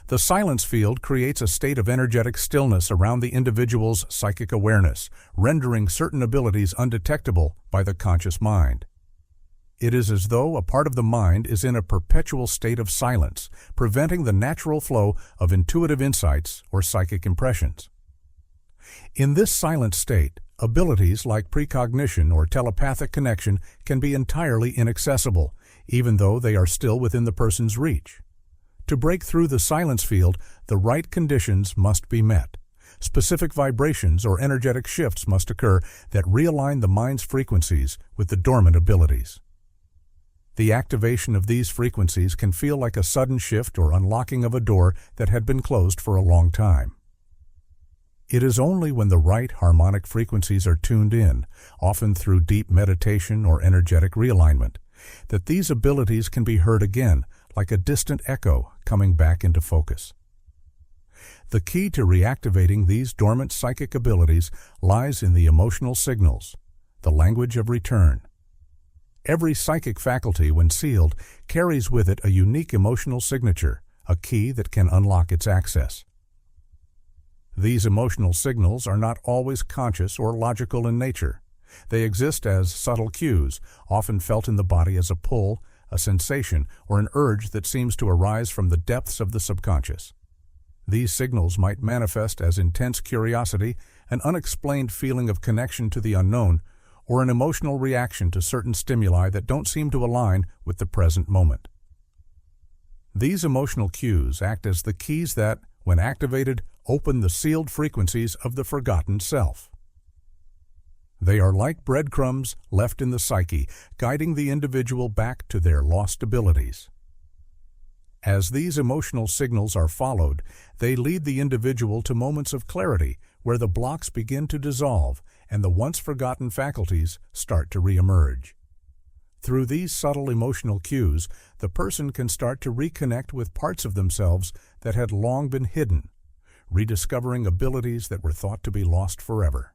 S1: The silence field creates a state of energetic stillness around the individual's psychic awareness, rendering certain abilities undetectable by the conscious mind. It is as though a part of the mind is in a perpetual state of silence, preventing the natural flow of intuitive insights or psychic impressions. In this silent state, abilities like precognition or telepathic connection can be entirely inaccessible, even though they are still within the person's reach. To break through the silence field, the right conditions must be met. Specific vibrations or energetic shifts must occur that realign the mind's frequencies with the dormant abilities. The activation of these frequencies can feel like a sudden shift or unlocking of a door that had been closed for a long time. It is only when the right harmonic frequencies are tuned in, often through deep meditation or energetic realignment, that these abilities can be heard again, like a distant echo coming back into focus. The key to reactivating these dormant psychic abilities lies in the emotional signals, the language of return. Every psychic faculty, when sealed, carries with it a unique emotional signature, a key that can unlock its access. These emotional signals are not always conscious or logical in nature. They exist as subtle cues, often felt in the body as a pull, a sensation, or an urge that seems to arise from the depths of the subconscious. These signals might manifest as intense curiosity, an unexplained feeling of connection to the unknown, or an emotional reaction to certain stimuli that don't seem to align with the present moment. These emotional cues act as the keys that, when activated, open the sealed frequencies of the forgotten self. They are like breadcrumbs left in the psyche, guiding the individual back to their lost abilities. As these emotional signals are followed, they lead the individual to moments of clarity where the blocks begin to dissolve and the once forgotten faculties start to re-emerge. Through these subtle emotional cues, the person can start to reconnect with parts of themselves that had long been hidden, rediscovering abilities that were thought to be lost forever.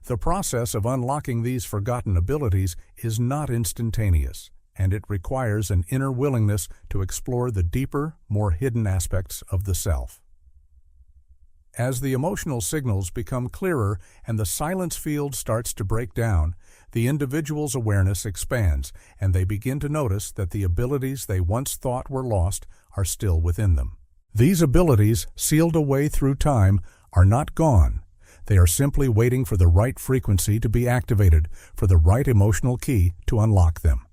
S1: The process of unlocking these forgotten abilities is not instantaneous, and it requires an inner willingness to explore the deeper, more hidden aspects of the self. As the emotional signals become clearer and the silence field starts to break down, the individual's awareness expands, and they begin to notice that the abilities they once thought were lost are still within them. These abilities, sealed away through time, are not gone. They are simply waiting for the right frequency to be activated, for the right emotional key to unlock them.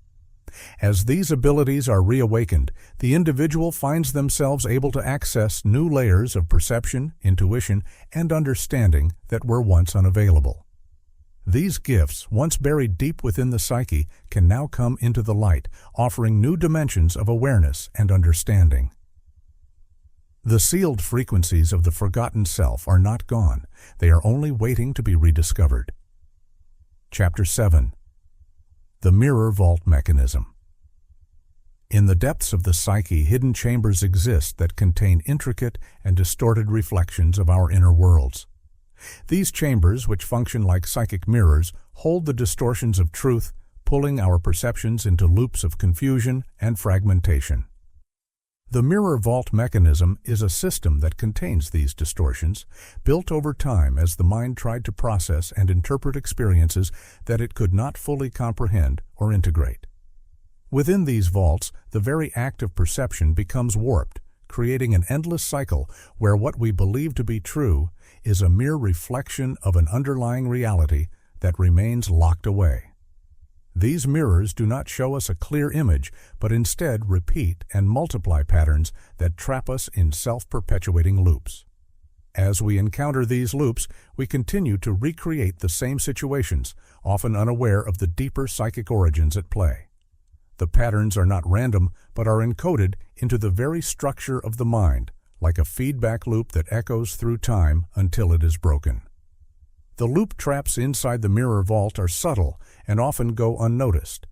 S1: As these abilities are reawakened, the individual finds themselves able to access new layers of perception, intuition, and understanding that were once unavailable. These gifts, once buried deep within the psyche, can now come into the light, offering new dimensions of awareness and understanding. The sealed frequencies of the forgotten self are not gone. They are only waiting to be rediscovered. Chapter 7. The Mirror Vault Mechanism. In the depths of the psyche, hidden chambers exist that contain intricate and distorted reflections of our inner worlds. These chambers, which function like psychic mirrors, hold the distortions of truth, pulling our perceptions into loops of confusion and fragmentation. The mirror vault mechanism is a system that contains these distortions, built over time as the mind tried to process and interpret experiences that it could not fully comprehend or integrate. Within these vaults, the very act of perception becomes warped, creating an endless cycle where what we believe to be true is a mere reflection of an underlying reality that remains locked away. These mirrors do not show us a clear image, but instead repeat and multiply patterns that trap us in self-perpetuating loops. As we encounter these loops, we continue to recreate the same situations, often unaware of the deeper psychic origins at play. The patterns are not random, but are encoded into the very structure of the mind, like a feedback loop that echoes through time until it is broken. The loop traps inside the mirror vault are subtle and often go unnoticed.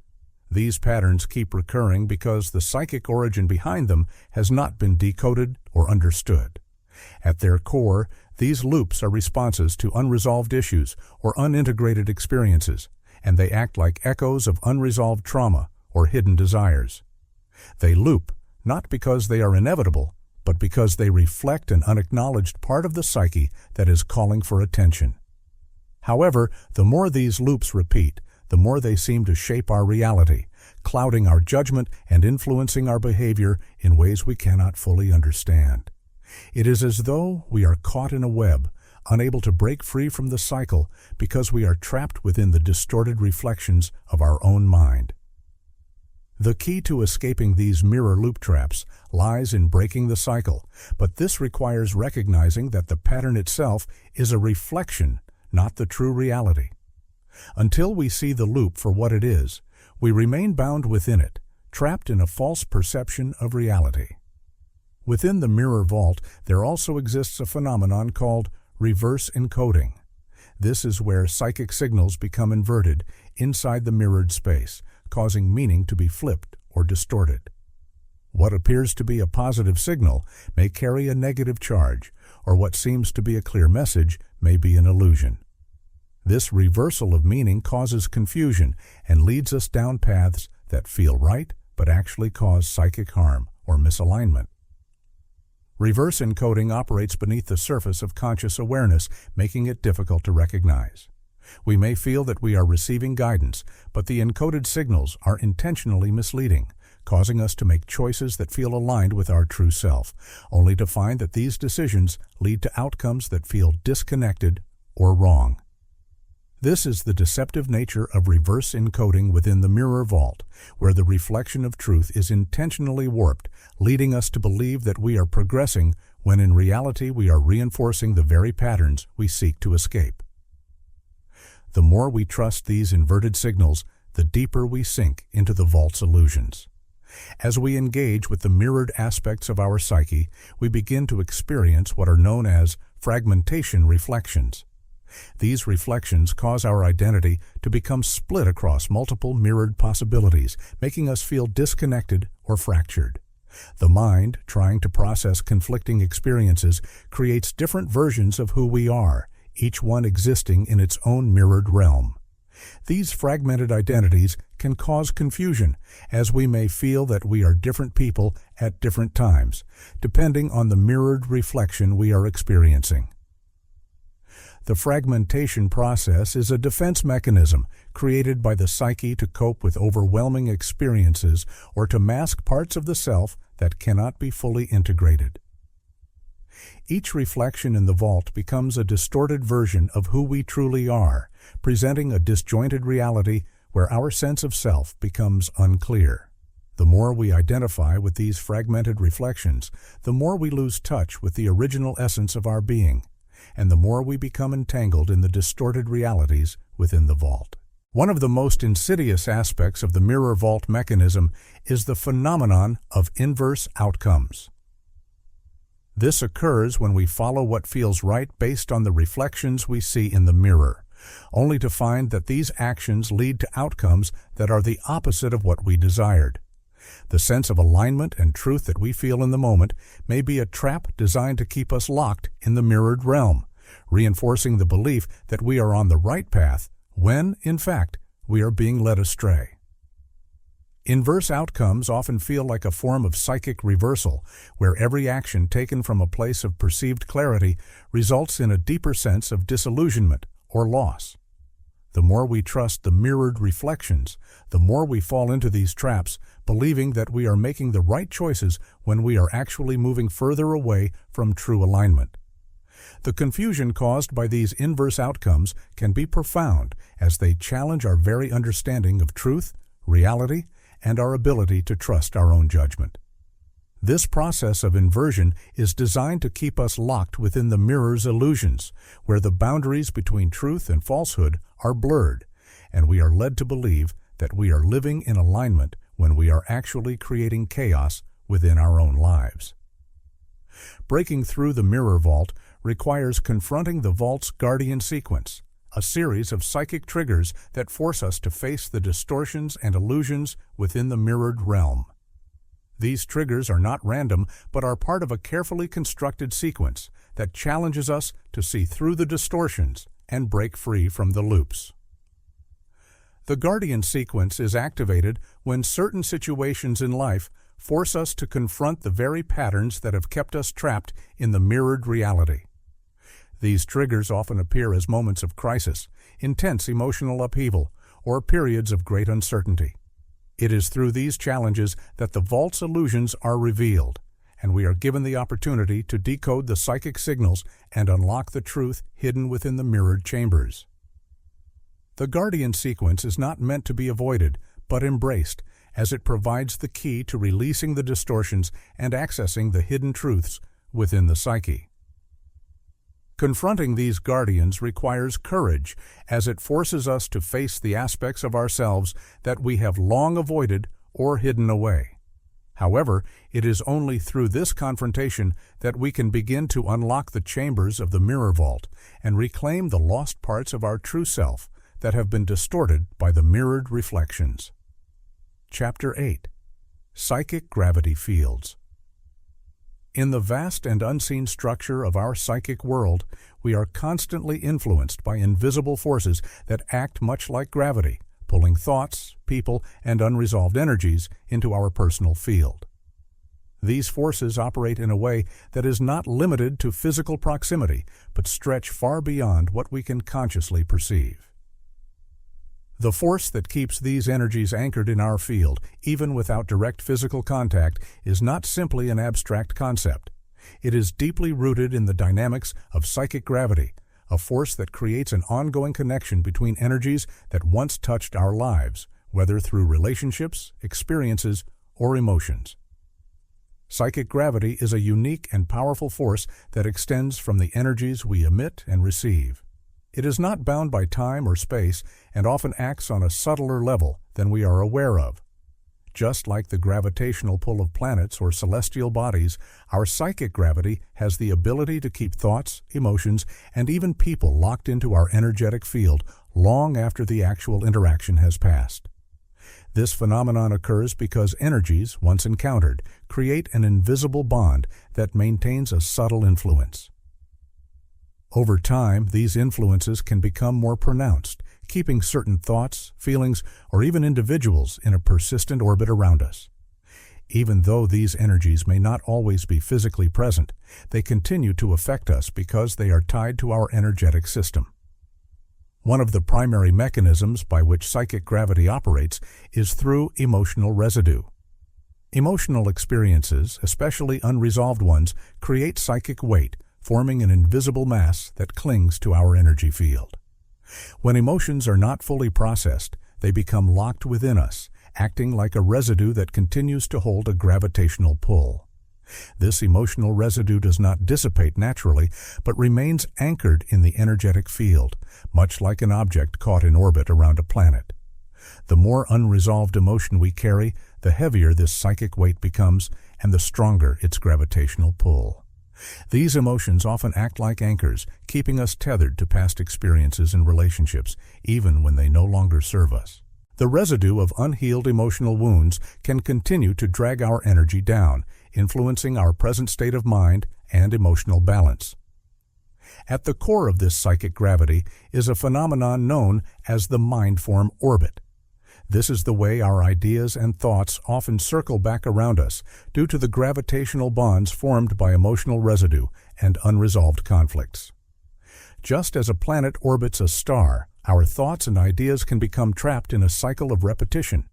S1: These patterns keep recurring because the psychic origin behind them has not been decoded or understood. At their core, these loops are responses to unresolved issues or unintegrated experiences, and they act like echoes of unresolved trauma or hidden desires. They loop, not because they are inevitable, but because they reflect an unacknowledged part of the psyche that is calling for attention. However, the more these loops repeat, the more they seem to shape our reality, clouding our judgment and influencing our behavior in ways we cannot fully understand. It is as though we are caught in a web, unable to break free from the cycle because we are trapped within the distorted reflections of our own mind. The key to escaping these mirror loop traps lies in breaking the cycle, but this requires recognizing that the pattern itself is a reflection, not the true reality. Until we see the loop for what it is, we remain bound within it, trapped in a false perception of reality. Within the mirror vault, there also exists a phenomenon called reverse encoding. This is where psychic signals become inverted inside the mirrored space, causing meaning to be flipped or distorted. What appears to be a positive signal may carry a negative charge, or what seems to be a clear message may be an illusion. This reversal of meaning causes confusion and leads us down paths that feel right but actually cause psychic harm or misalignment. Reverse encoding operates beneath the surface of conscious awareness, making it difficult to recognize. We may feel that we are receiving guidance, but the encoded signals are intentionally misleading, causing us to make choices that feel aligned with our true self, only to find that these decisions lead to outcomes that feel disconnected or wrong. This is the deceptive nature of reverse encoding within the mirror vault, where the reflection of truth is intentionally warped, leading us to believe that we are progressing when in reality we are reinforcing the very patterns we seek to escape. The more we trust these inverted signals, the deeper we sink into the vault's illusions. As we engage with the mirrored aspects of our psyche, we begin to experience what are known as fragmentation reflections. These reflections cause our identity to become split across multiple mirrored possibilities, making us feel disconnected or fractured. The mind, trying to process conflicting experiences, creates different versions of who we are, each one existing in its own mirrored realm. These fragmented identities can cause confusion, as we may feel that we are different people at different times, depending on the mirrored reflection we are experiencing. The fragmentation process is a defense mechanism created by the psyche to cope with overwhelming experiences or to mask parts of the self that cannot be fully integrated. Each reflection in the vault becomes a distorted version of who we truly are, presenting a disjointed reality where our sense of self becomes unclear. The more we identify with these fragmented reflections, the more we lose touch with the original essence of our being, and the more we become entangled in the distorted realities within the vault. One of the most insidious aspects of the mirror vault mechanism is the phenomenon of inverse outcomes. This occurs when we follow what feels right based on the reflections we see in the mirror, only to find that these actions lead to outcomes that are the opposite of what we desired. The sense of alignment and truth that we feel in the moment may be a trap designed to keep us locked in the mirrored realm, reinforcing the belief that we are on the right path when, in fact, we are being led astray. Inverse outcomes often feel like a form of psychic reversal, where every action taken from a place of perceived clarity results in a deeper sense of disillusionment or loss. The more we trust the mirrored reflections, the more we fall into these traps, believing that we are making the right choices when we are actually moving further away from true alignment. The confusion caused by these inverse outcomes can be profound as they challenge our very understanding of truth, reality, and our ability to trust our own judgment. This process of inversion is designed to keep us locked within the mirror's illusions, where the boundaries between truth and falsehood are blurred, and we are led to believe that we are living in alignment when we are actually creating chaos within our own lives. Breaking through the mirror vault requires confronting the vault's guardian sequence, a series of psychic triggers that force us to face the distortions and illusions within the mirrored realm. These triggers are not random, but are part of a carefully constructed sequence that challenges us to see through the distortions and break free from the loops. The guardian sequence is activated when certain situations in life force us to confront the very patterns that have kept us trapped in the mirrored reality. These triggers often appear as moments of crisis, intense emotional upheaval, or periods of great uncertainty. It is through these challenges that the vault's illusions are revealed, and we are given the opportunity to decode the psychic signals and unlock the truth hidden within the mirrored chambers. The Guardian sequence is not meant to be avoided, but embraced, as it provides the key to releasing the distortions and accessing the hidden truths within the psyche. Confronting these guardians requires courage, as it forces us to face the aspects of ourselves that we have long avoided or hidden away. However, it is only through this confrontation that we can begin to unlock the chambers of the mirror vault and reclaim the lost parts of our true self that have been distorted by the mirrored reflections. Chapter 8. Psychic Gravity Fields. In the vast and unseen structure of our psychic world, we are constantly influenced by invisible forces that act much like gravity, pulling thoughts, people, and unresolved energies into our personal field. These forces operate in a way that is not limited to physical proximity, but stretch far beyond what we can consciously perceive. The force that keeps these energies anchored in our field, even without direct physical contact, is not simply an abstract concept. It is deeply rooted in the dynamics of psychic gravity, a force that creates an ongoing connection between energies that once touched our lives, whether through relationships, experiences, or emotions. Psychic gravity is a unique and powerful force that extends from the energies we emit and receive. It is not bound by time or space and often acts on a subtler level than we are aware of. Just like the gravitational pull of planets or celestial bodies, our psychic gravity has the ability to keep thoughts, emotions, and even people locked into our energetic field long after the actual interaction has passed. This phenomenon occurs because energies, once encountered, create an invisible bond that maintains a subtle influence. Over time, these influences can become more pronounced, keeping certain thoughts, feelings, or even individuals in a persistent orbit around us. Even though these energies may not always be physically present, they continue to affect us because they are tied to our energetic system. One of the primary mechanisms by which psychic gravity operates is through emotional residue. Emotional experiences, especially unresolved ones, create psychic weight, forming an invisible mass that clings to our energy field. When emotions are not fully processed, they become locked within us, acting like a residue that continues to hold a gravitational pull. This emotional residue does not dissipate naturally, but remains anchored in the energetic field, much like an object caught in orbit around a planet. The more unresolved emotion we carry, the heavier this psychic weight becomes, and the stronger its gravitational pull. These emotions often act like anchors, keeping us tethered to past experiences and relationships, even when they no longer serve us. The residue of unhealed emotional wounds can continue to drag our energy down, influencing our present state of mind and emotional balance. At the core of this psychic gravity is a phenomenon known as the mind-form orbit. This is the way our ideas and thoughts often circle back around us due to the gravitational bonds formed by emotional residue and unresolved conflicts. Just as a planet orbits a star, our thoughts and ideas can become trapped in a cycle of repetition.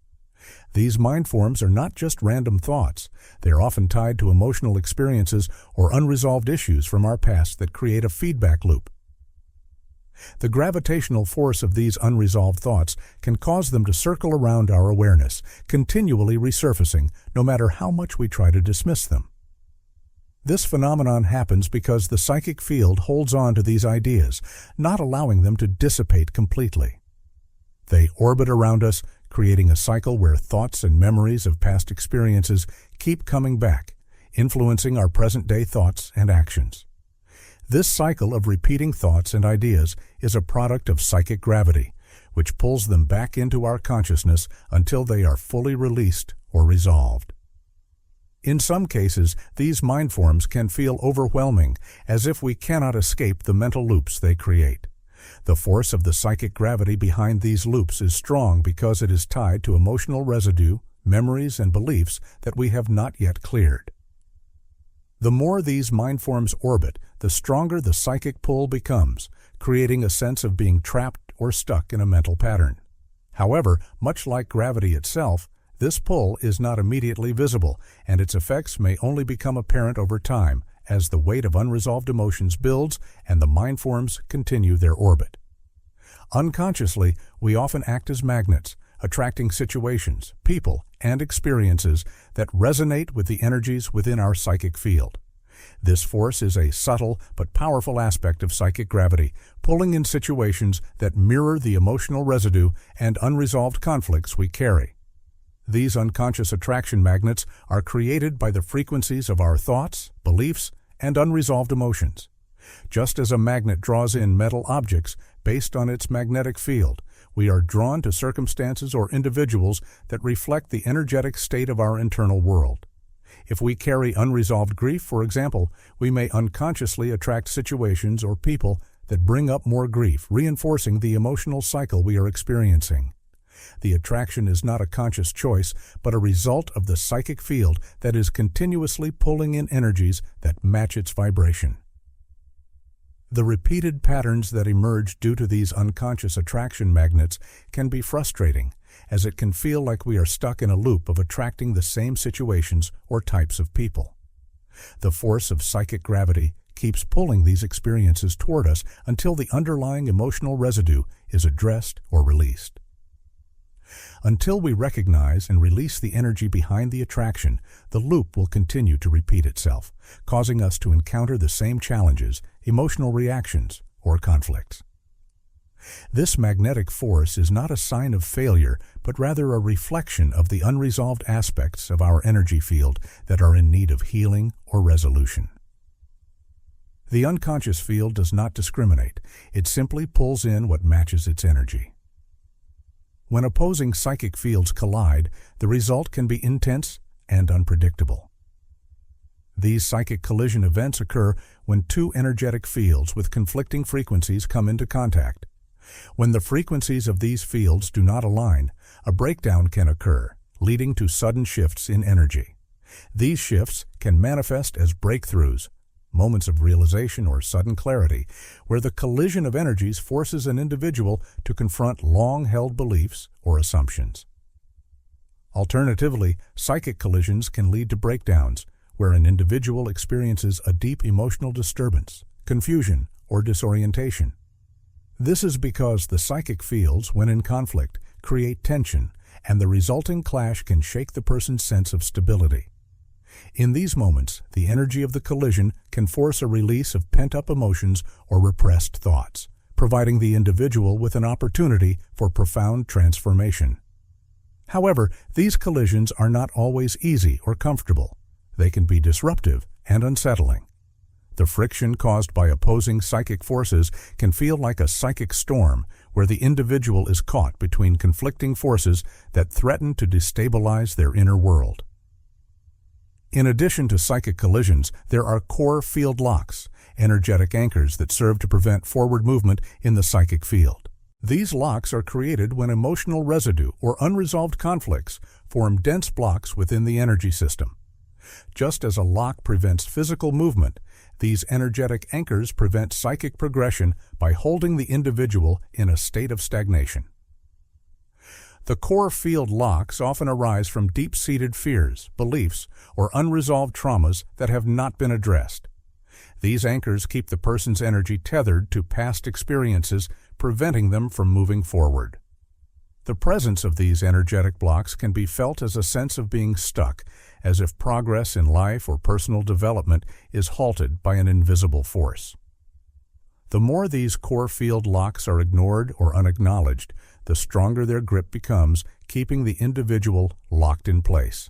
S1: These mind forms are not just random thoughts. They are often tied to emotional experiences or unresolved issues from our past that create a feedback loop. The gravitational force of these unresolved thoughts can cause them to circle around our awareness, continually resurfacing no matter how much we try to dismiss them. This phenomenon happens because the psychic field holds on to these ideas, not allowing them to dissipate completely. They orbit around us, creating a cycle where thoughts and memories of past experiences keep coming back, influencing our present-day thoughts and actions. This cycle of repeating thoughts and ideas is a product of psychic gravity, which pulls them back into our consciousness until they are fully released or resolved. In some cases, these mind forms can feel overwhelming, as if we cannot escape the mental loops they create. The force of the psychic gravity behind these loops is strong because it is tied to emotional residue, memories, and beliefs that we have not yet cleared. The more these mind forms orbit, the stronger the psychic pull becomes, creating a sense of being trapped or stuck in a mental pattern. However, much like gravity itself, this pull is not immediately visible, and its effects may only become apparent over time as the weight of unresolved emotions builds and the mind forms continue their orbit. Unconsciously, we often act as magnets, attracting situations, people, and experiences that resonate with the energies within our psychic field. This force is a subtle but powerful aspect of psychic gravity, pulling in situations that mirror the emotional residue and unresolved conflicts we carry. These unconscious attraction magnets are created by the frequencies of our thoughts, beliefs, and unresolved emotions. Just as a magnet draws in metal objects based on its magnetic field, we are drawn to circumstances or individuals that reflect the energetic state of our internal world. If we carry unresolved grief, for example, we may unconsciously attract situations or people that bring up more grief, reinforcing the emotional cycle we are experiencing. The attraction is not a conscious choice, but a result of the psychic field that is continuously pulling in energies that match its vibration. The repeated patterns that emerge due to these unconscious attraction magnets can be frustrating, as it can feel like we are stuck in a loop of attracting the same situations or types of people. The force of psychic gravity keeps pulling these experiences toward us until the underlying emotional residue is addressed or released. Until we recognize and release the energy behind the attraction, the loop will continue to repeat itself, causing us to encounter the same challenges, emotional reactions, or conflicts. This magnetic force is not a sign of failure, but rather a reflection of the unresolved aspects of our energy field that are in need of healing or resolution. The unconscious field does not discriminate. It simply pulls in what matches its energy. When opposing psychic fields collide, the result can be intense and unpredictable. These psychic collision events occur when two energetic fields with conflicting frequencies come into contact. When the frequencies of these fields do not align, a breakdown can occur, leading to sudden shifts in energy. These shifts can manifest as breakthroughs, moments of realization or sudden clarity, where the collision of energies forces an individual to confront long-held beliefs or assumptions. Alternatively, psychic collisions can lead to breakdowns, where an individual experiences a deep emotional disturbance, confusion, or disorientation. This is because the psychic fields, when in conflict, create tension, and the resulting clash can shake the person's sense of stability. In these moments, the energy of the collision can force a release of pent-up emotions or repressed thoughts, providing the individual with an opportunity for profound transformation. However, these collisions are not always easy or comfortable. They can be disruptive and unsettling. The friction caused by opposing psychic forces can feel like a psychic storm, where the individual is caught between conflicting forces that threaten to destabilize their inner world. In addition to psychic collisions, there are core field locks, energetic anchors that serve to prevent forward movement in the psychic field. These locks are created when emotional residue or unresolved conflicts form dense blocks within the energy system. Just as a lock prevents physical movement, these energetic anchors prevent psychic progression by holding the individual in a state of stagnation. The core field locks often arise from deep-seated fears, beliefs, or unresolved traumas that have not been addressed. These anchors keep the person's energy tethered to past experiences, preventing them from moving forward. The presence of these energetic blocks can be felt as a sense of being stuck, as if progress in life or personal development is halted by an invisible force. The more these core field locks are ignored or unacknowledged, the stronger their grip becomes, keeping the individual locked in place.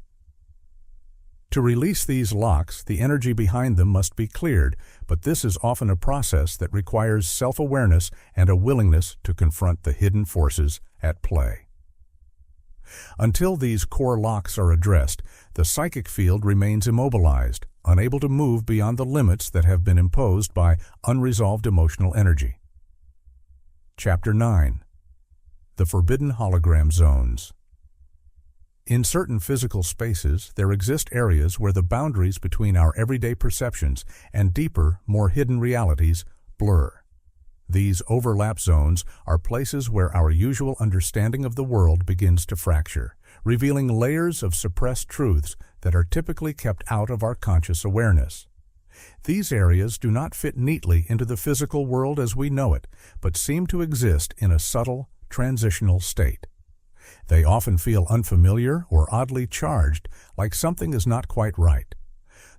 S1: To release these locks, the energy behind them must be cleared, but this is often a process that requires self-awareness and a willingness to confront the hidden forces at play. Until these core locks are addressed, the psychic field remains immobilized, unable to move beyond the limits that have been imposed by unresolved emotional energy. Chapter 9. The Forbidden Hologram Zones. In certain physical spaces, there exist areas where the boundaries between our everyday perceptions and deeper, more hidden realities blur. These overlap zones are places where our usual understanding of the world begins to fracture, revealing layers of suppressed truths that are typically kept out of our conscious awareness. These areas do not fit neatly into the physical world as we know it, but seem to exist in a subtle, transitional state. They often feel unfamiliar or oddly charged, like something is not quite right.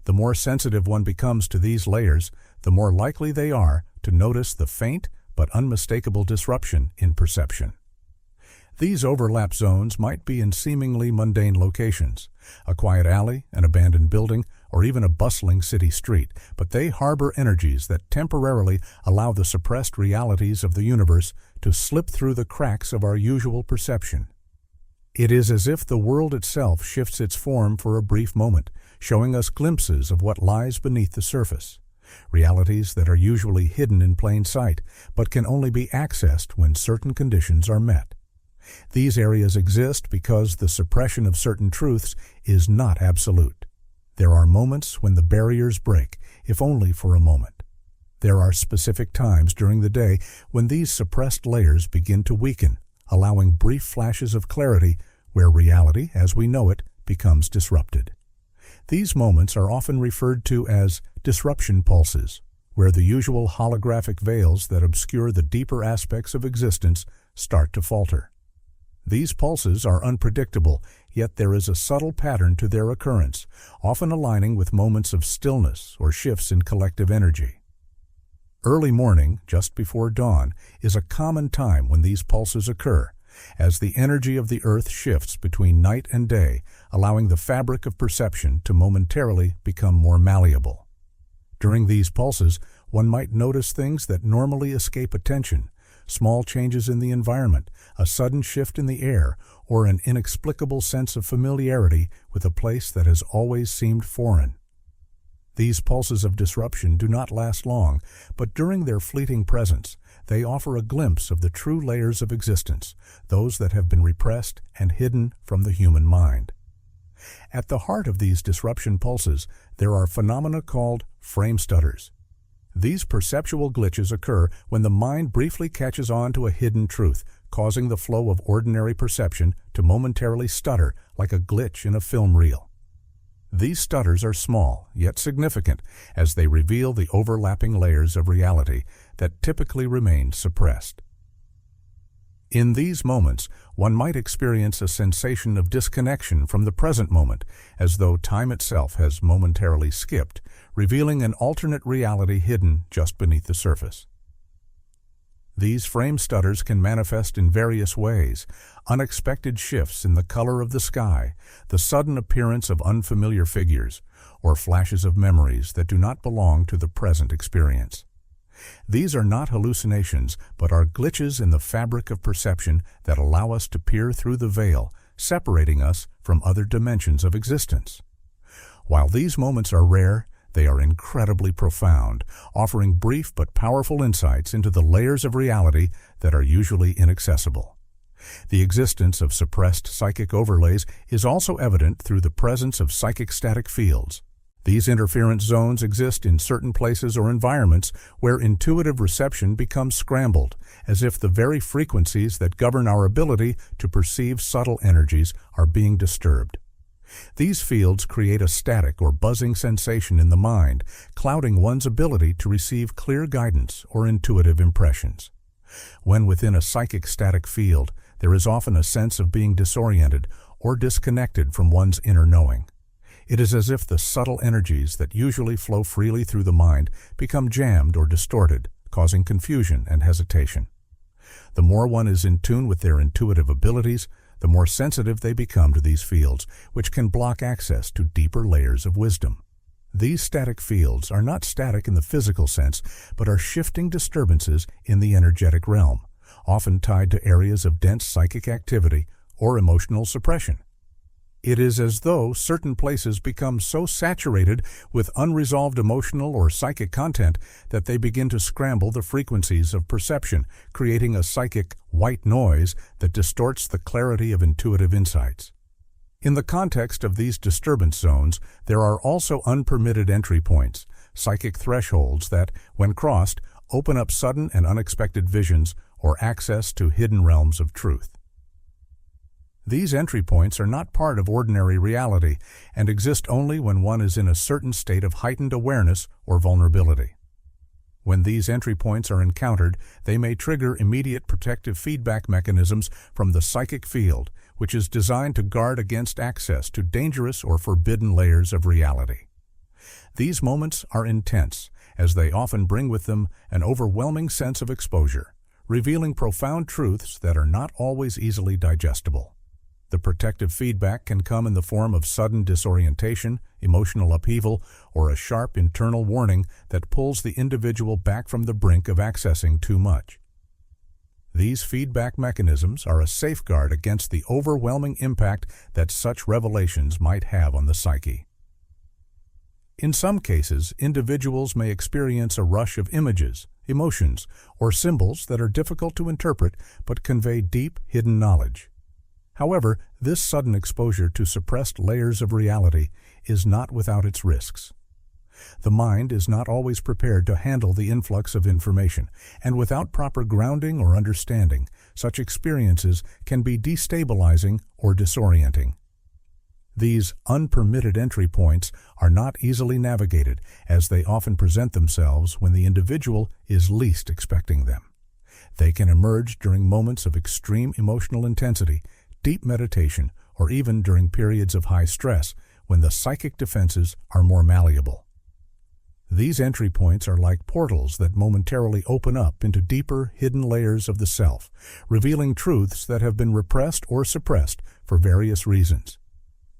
S1: The more sensitive one becomes to these layers, the more likely they are to notice the faint but unmistakable disruption in perception. These overlap zones might be in seemingly mundane locations, a quiet alley, an abandoned building, or even a bustling city street, but they harbor energies that temporarily allow the suppressed realities of the universe to slip through the cracks of our usual perception. It is as if the world itself shifts its form for a brief moment, showing us glimpses of what lies beneath the surface. Realities that are usually hidden in plain sight, but can only be accessed when certain conditions are met. These areas exist because the suppression of certain truths is not absolute. There are moments when the barriers break, if only for a moment. There are specific times during the day when these suppressed layers begin to weaken, allowing brief flashes of clarity where reality, as we know it, becomes disrupted. These moments are often referred to as disruption pulses, where the usual holographic veils that obscure the deeper aspects of existence start to falter. These pulses are unpredictable, yet there is a subtle pattern to their occurrence, often aligning with moments of stillness or shifts in collective energy. Early morning, just before dawn, is a common time when these pulses occur, as the energy of the earth shifts between night and day, allowing the fabric of perception to momentarily become more malleable. During these pulses, one might notice things that normally escape attention, small changes in the environment, a sudden shift in the air, or an inexplicable sense of familiarity with a place that has always seemed foreign. These pulses of disruption do not last long, but during their fleeting presence, they offer a glimpse of the true layers of existence, those that have been repressed and hidden from the human mind. At the heart of these disruption pulses, there are phenomena called frame stutters. These perceptual glitches occur when the mind briefly catches on to a hidden truth, causing the flow of ordinary perception to momentarily stutter like a glitch in a film reel. These stutters are small, yet significant, as they reveal the overlapping layers of reality that typically remain suppressed. In these moments, one might experience a sensation of disconnection from the present moment, as though time itself has momentarily skipped, revealing an alternate reality hidden just beneath the surface. These frame stutters can manifest in various ways: unexpected shifts in the color of the sky, the sudden appearance of unfamiliar figures, or flashes of memories that do not belong to the present experience. These are not hallucinations, but are glitches in the fabric of perception that allow us to peer through the veil, separating us from other dimensions of existence. While these moments are rare, they are incredibly profound, offering brief but powerful insights into the layers of reality that are usually inaccessible. The existence of suppressed psychic overlays is also evident through the presence of psychic static fields. These interference zones exist in certain places or environments where intuitive reception becomes scrambled, as if the very frequencies that govern our ability to perceive subtle energies are being disturbed. These fields create a static or buzzing sensation in the mind, clouding one's ability to receive clear guidance or intuitive impressions. When within a psychic static field, there is often a sense of being disoriented or disconnected from one's inner knowing. It is as if the subtle energies that usually flow freely through the mind become jammed or distorted, causing confusion and hesitation. The more one is in tune with their intuitive abilities, the more sensitive they become to these fields, which can block access to deeper layers of wisdom. These static fields are not static in the physical sense, but are shifting disturbances in the energetic realm, often tied to areas of dense psychic activity or emotional suppression. It is as though certain places become so saturated with unresolved emotional or psychic content that they begin to scramble the frequencies of perception, creating a psychic white noise that distorts the clarity of intuitive insights. In the context of these disturbance zones, there are also unpermitted entry points, psychic thresholds that, when crossed, open up sudden and unexpected visions or access to hidden realms of truth. These entry points are not part of ordinary reality and exist only when one is in a certain state of heightened awareness or vulnerability. When these entry points are encountered, they may trigger immediate protective feedback mechanisms from the psychic field, which is designed to guard against access to dangerous or forbidden layers of reality. These moments are intense, as they often bring with them an overwhelming sense of exposure, revealing profound truths that are not always easily digestible. The protective feedback can come in the form of sudden disorientation, emotional upheaval, or a sharp internal warning that pulls the individual back from the brink of accessing too much. These feedback mechanisms are a safeguard against the overwhelming impact that such revelations might have on the psyche. In some cases, individuals may experience a rush of images, emotions, or symbols that are difficult to interpret but convey deep, hidden knowledge. However, this sudden exposure to suppressed layers of reality is not without its risks. The mind is not always prepared to handle the influx of information, and without proper grounding or understanding, such experiences can be destabilizing or disorienting. These unpermitted entry points are not easily navigated, as they often present themselves when the individual is least expecting them. They can emerge during moments of extreme emotional intensity, deep meditation, or even during periods of high stress when the psychic defenses are more malleable. These entry points are like portals that momentarily open up into deeper, hidden layers of the self, revealing truths that have been repressed or suppressed for various reasons.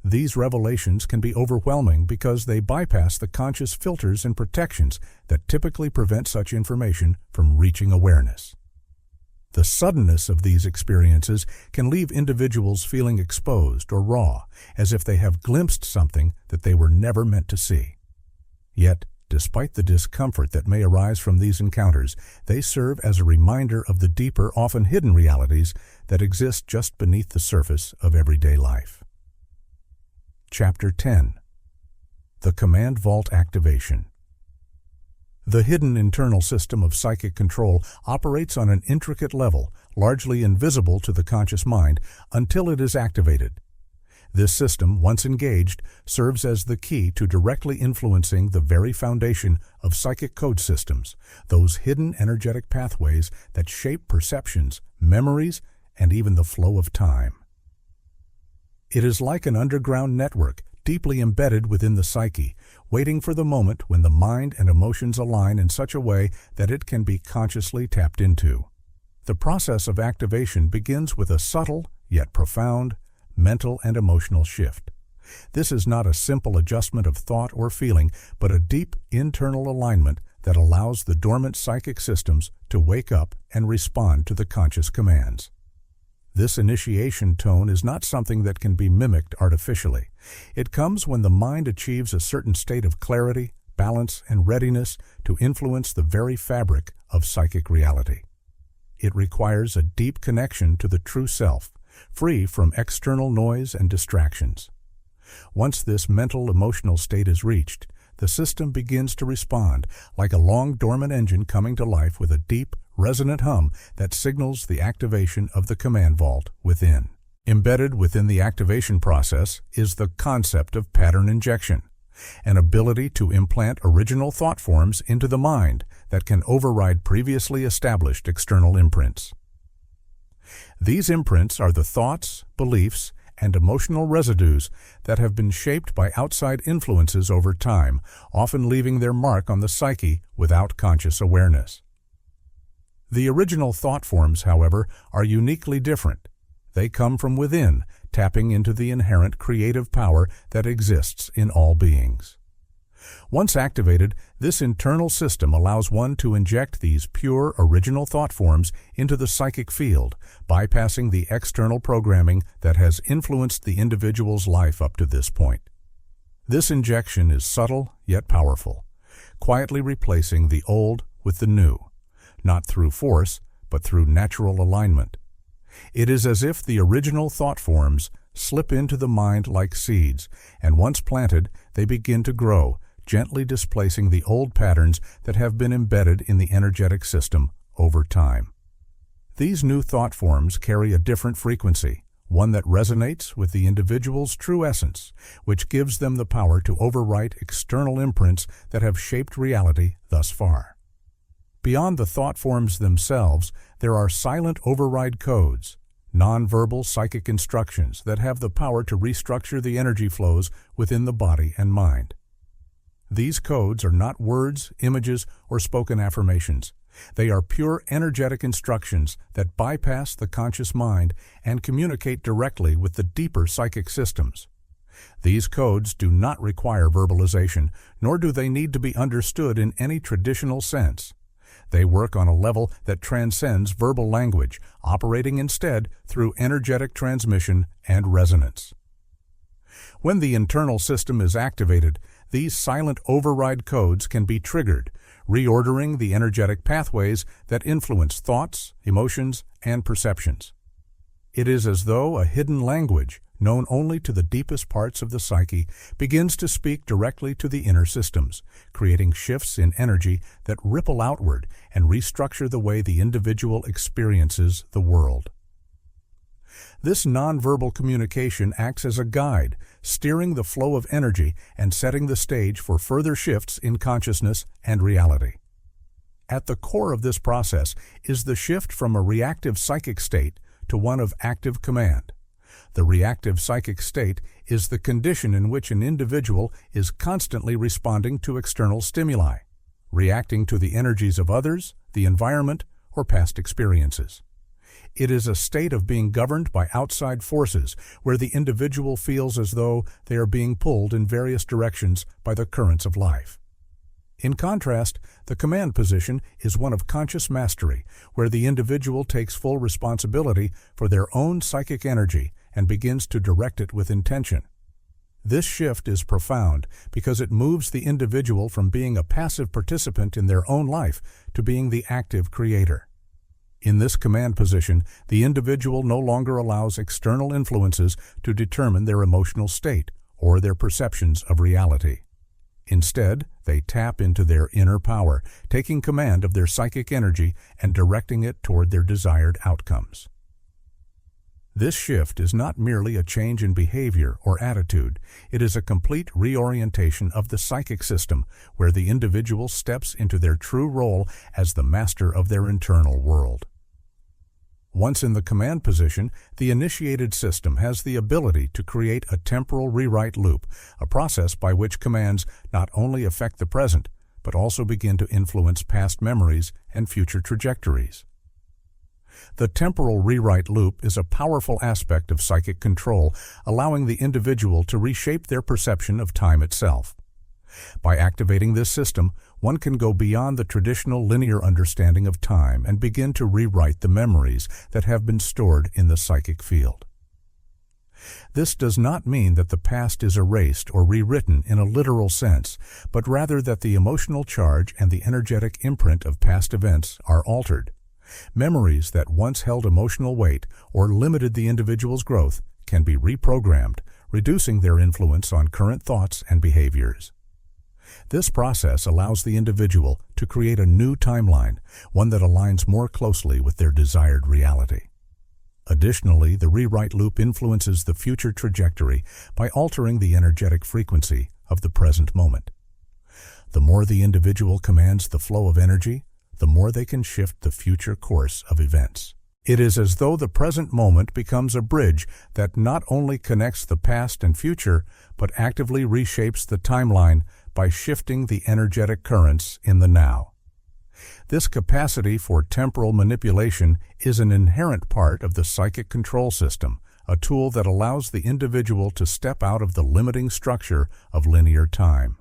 S1: These revelations can be overwhelming because they bypass the conscious filters and protections that typically prevent such information from reaching awareness. The suddenness of these experiences can leave individuals feeling exposed or raw, as if they have glimpsed something that they were never meant to see. Yet, despite the discomfort that may arise from these encounters, they serve as a reminder of the deeper, often hidden realities that exist just beneath the surface of everyday life. Chapter 10. The Command Vault Activation. The hidden internal system of psychic control operates on an intricate level, largely invisible to the conscious mind, until it is activated. This system, once engaged, serves as the key to directly influencing the very foundation of psychic code systems, those hidden energetic pathways that shape perceptions, memories, and even the flow of time. It is like an underground network, deeply embedded within the psyche, waiting for the moment when the mind and emotions align in such a way that it can be consciously tapped into. The process of activation begins with a subtle, yet profound, mental and emotional shift. This is not a simple adjustment of thought or feeling, but a deep internal alignment that allows the dormant psychic systems to wake up and respond to the conscious commands. This initiation tone is not something that can be mimicked artificially. It comes when the mind achieves a certain state of clarity, balance, and readiness to influence the very fabric of psychic reality. It requires a deep connection to the true self, free from external noise and distractions. Once this mental, emotional state is reached, the system begins to respond, like a long dormant engine coming to life with a deep, resonant hum that signals the activation of the command vault within. Embedded within the activation process is the concept of pattern injection, an ability to implant original thought forms into the mind that can override previously established external imprints. These imprints are the thoughts, beliefs, and emotional residues that have been shaped by outside influences over time, often leaving their mark on the psyche without conscious awareness. The original thought forms, however, are uniquely different. They come from within, tapping into the inherent creative power that exists in all beings. Once activated, this internal system allows one to inject these pure, original thought forms into the psychic field, bypassing the external programming that has influenced the individual's life up to this point. This injection is subtle yet powerful, quietly replacing the old with the new, not through force, but through natural alignment. It is as if the original thought forms, slip into the mind like seeds, and once planted, they begin to grow, gently displacing the old patterns that have been embedded in the energetic system over time. These new thought forms carry a different frequency, one that resonates with the individual's true essence, which gives them the power to overwrite external imprints that have shaped reality thus far. Beyond the thought forms themselves, there are silent override codes, nonverbal psychic instructions that have the power to restructure the energy flows within the body and mind. These codes are not words, images, or spoken affirmations. They are pure energetic instructions that bypass the conscious mind and communicate directly with the deeper psychic systems. These codes do not require verbalization, nor do they need to be understood in any traditional sense. They work on a level that transcends verbal language, operating instead through energetic transmission and resonance. When the internal system is activated, these silent override codes can be triggered, reordering the energetic pathways that influence thoughts, emotions, and perceptions. It is as though a hidden language, known only to the deepest parts of the psyche, begins to speak directly to the inner systems, creating shifts in energy that ripple outward and restructure the way the individual experiences the world. This nonverbal communication acts as a guide, steering the flow of energy and setting the stage for further shifts in consciousness and reality. At the core of this process is the shift from a reactive psychic state to one of active command. The reactive psychic state is the condition in which an individual is constantly responding to external stimuli, reacting to the energies of others, the environment, or past experiences. It is a state of being governed by outside forces where the individual feels as though they are being pulled in various directions by the currents of life. In contrast, the command position is one of conscious mastery, where the individual takes full responsibility for their own psychic energy and begins to direct it with intention. This shift is profound because it moves the individual from being a passive participant in their own life to being the active creator. In this command position, the individual no longer allows external influences to determine their emotional state or their perceptions of reality. Instead, they tap into their inner power, taking command of their psychic energy and directing it toward their desired outcomes. This shift is not merely a change in behavior or attitude. It is a complete reorientation of the psychic system, where the individual steps into their true role as the master of their internal world. Once in the command position, the initiated system has the ability to create a temporal rewrite loop, a process by which commands not only affect the present, but also begin to influence past memories and future trajectories. The temporal rewrite loop is a powerful aspect of psychic control, allowing the individual to reshape their perception of time itself. By activating this system, one can go beyond the traditional linear understanding of time and begin to rewrite the memories that have been stored in the psychic field. This does not mean that the past is erased or rewritten in a literal sense, but rather that the emotional charge and the energetic imprint of past events are altered. Memories that once held emotional weight or limited the individual's growth can be reprogrammed, reducing their influence on current thoughts and behaviors. This process allows the individual to create a new timeline, one that aligns more closely with their desired reality. Additionally, the rewrite loop influences the future trajectory by altering the energetic frequency of the present moment. The more the individual commands the flow of energy, the more they can shift the future course of events. It is as though the present moment becomes a bridge that not only connects the past and future, but actively reshapes the timeline by shifting the energetic currents in the now. This capacity for temporal manipulation is an inherent part of the psychic control system, a tool that allows the individual to step out of the limiting structure of linear time.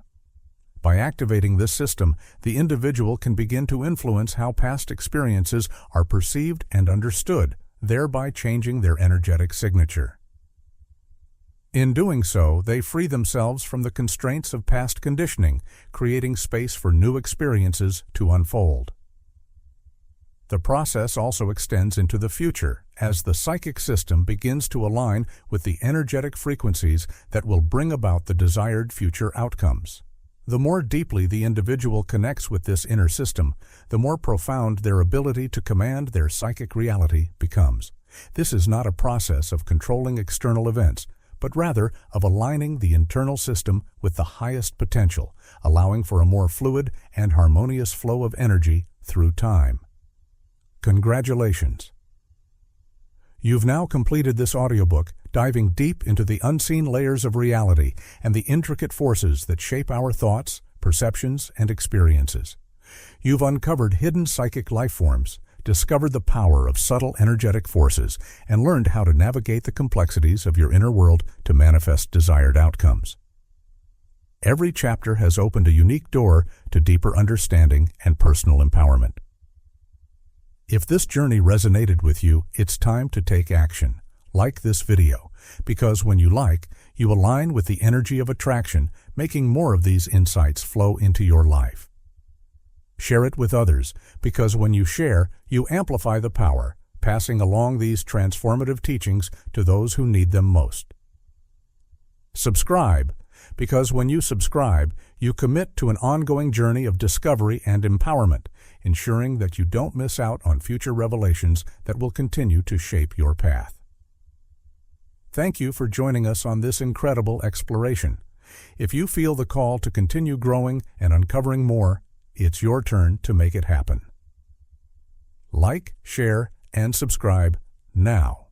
S1: By activating this system, the individual can begin to influence how past experiences are perceived and understood, thereby changing their energetic signature. In doing so, they free themselves from the constraints of past conditioning, creating space for new experiences to unfold. The process also extends into the future, as the psychic system begins to align with the energetic frequencies that will bring about the desired future outcomes. The more deeply the individual connects with this inner system, the more profound their ability to command their psychic reality becomes. This is not a process of controlling external events, but rather of aligning the internal system with the highest potential, allowing for a more fluid and harmonious flow of energy through time. Congratulations! You've now completed this audiobook, diving deep into the unseen layers of reality and the intricate forces that shape our thoughts, perceptions, and experiences. You've uncovered hidden psychic life forms, discovered the power of subtle energetic forces, and learned how to navigate the complexities of your inner world to manifest desired outcomes. Every chapter has opened a unique door to deeper understanding and personal empowerment. If this journey resonated with you, it's time to take action. Like this video, because when you like, you align with the energy of attraction, making more of these insights flow into your life. Share it with others, because when you share, you amplify the power, passing along these transformative teachings to those who need them most. Subscribe, because when you subscribe, you commit to an ongoing journey of discovery and empowerment, ensuring that you don't miss out on future revelations that will continue to shape your path. Thank you for joining us on this incredible exploration. If you feel the call to continue growing and uncovering more, it's your turn to make it happen. Like, share, and subscribe now.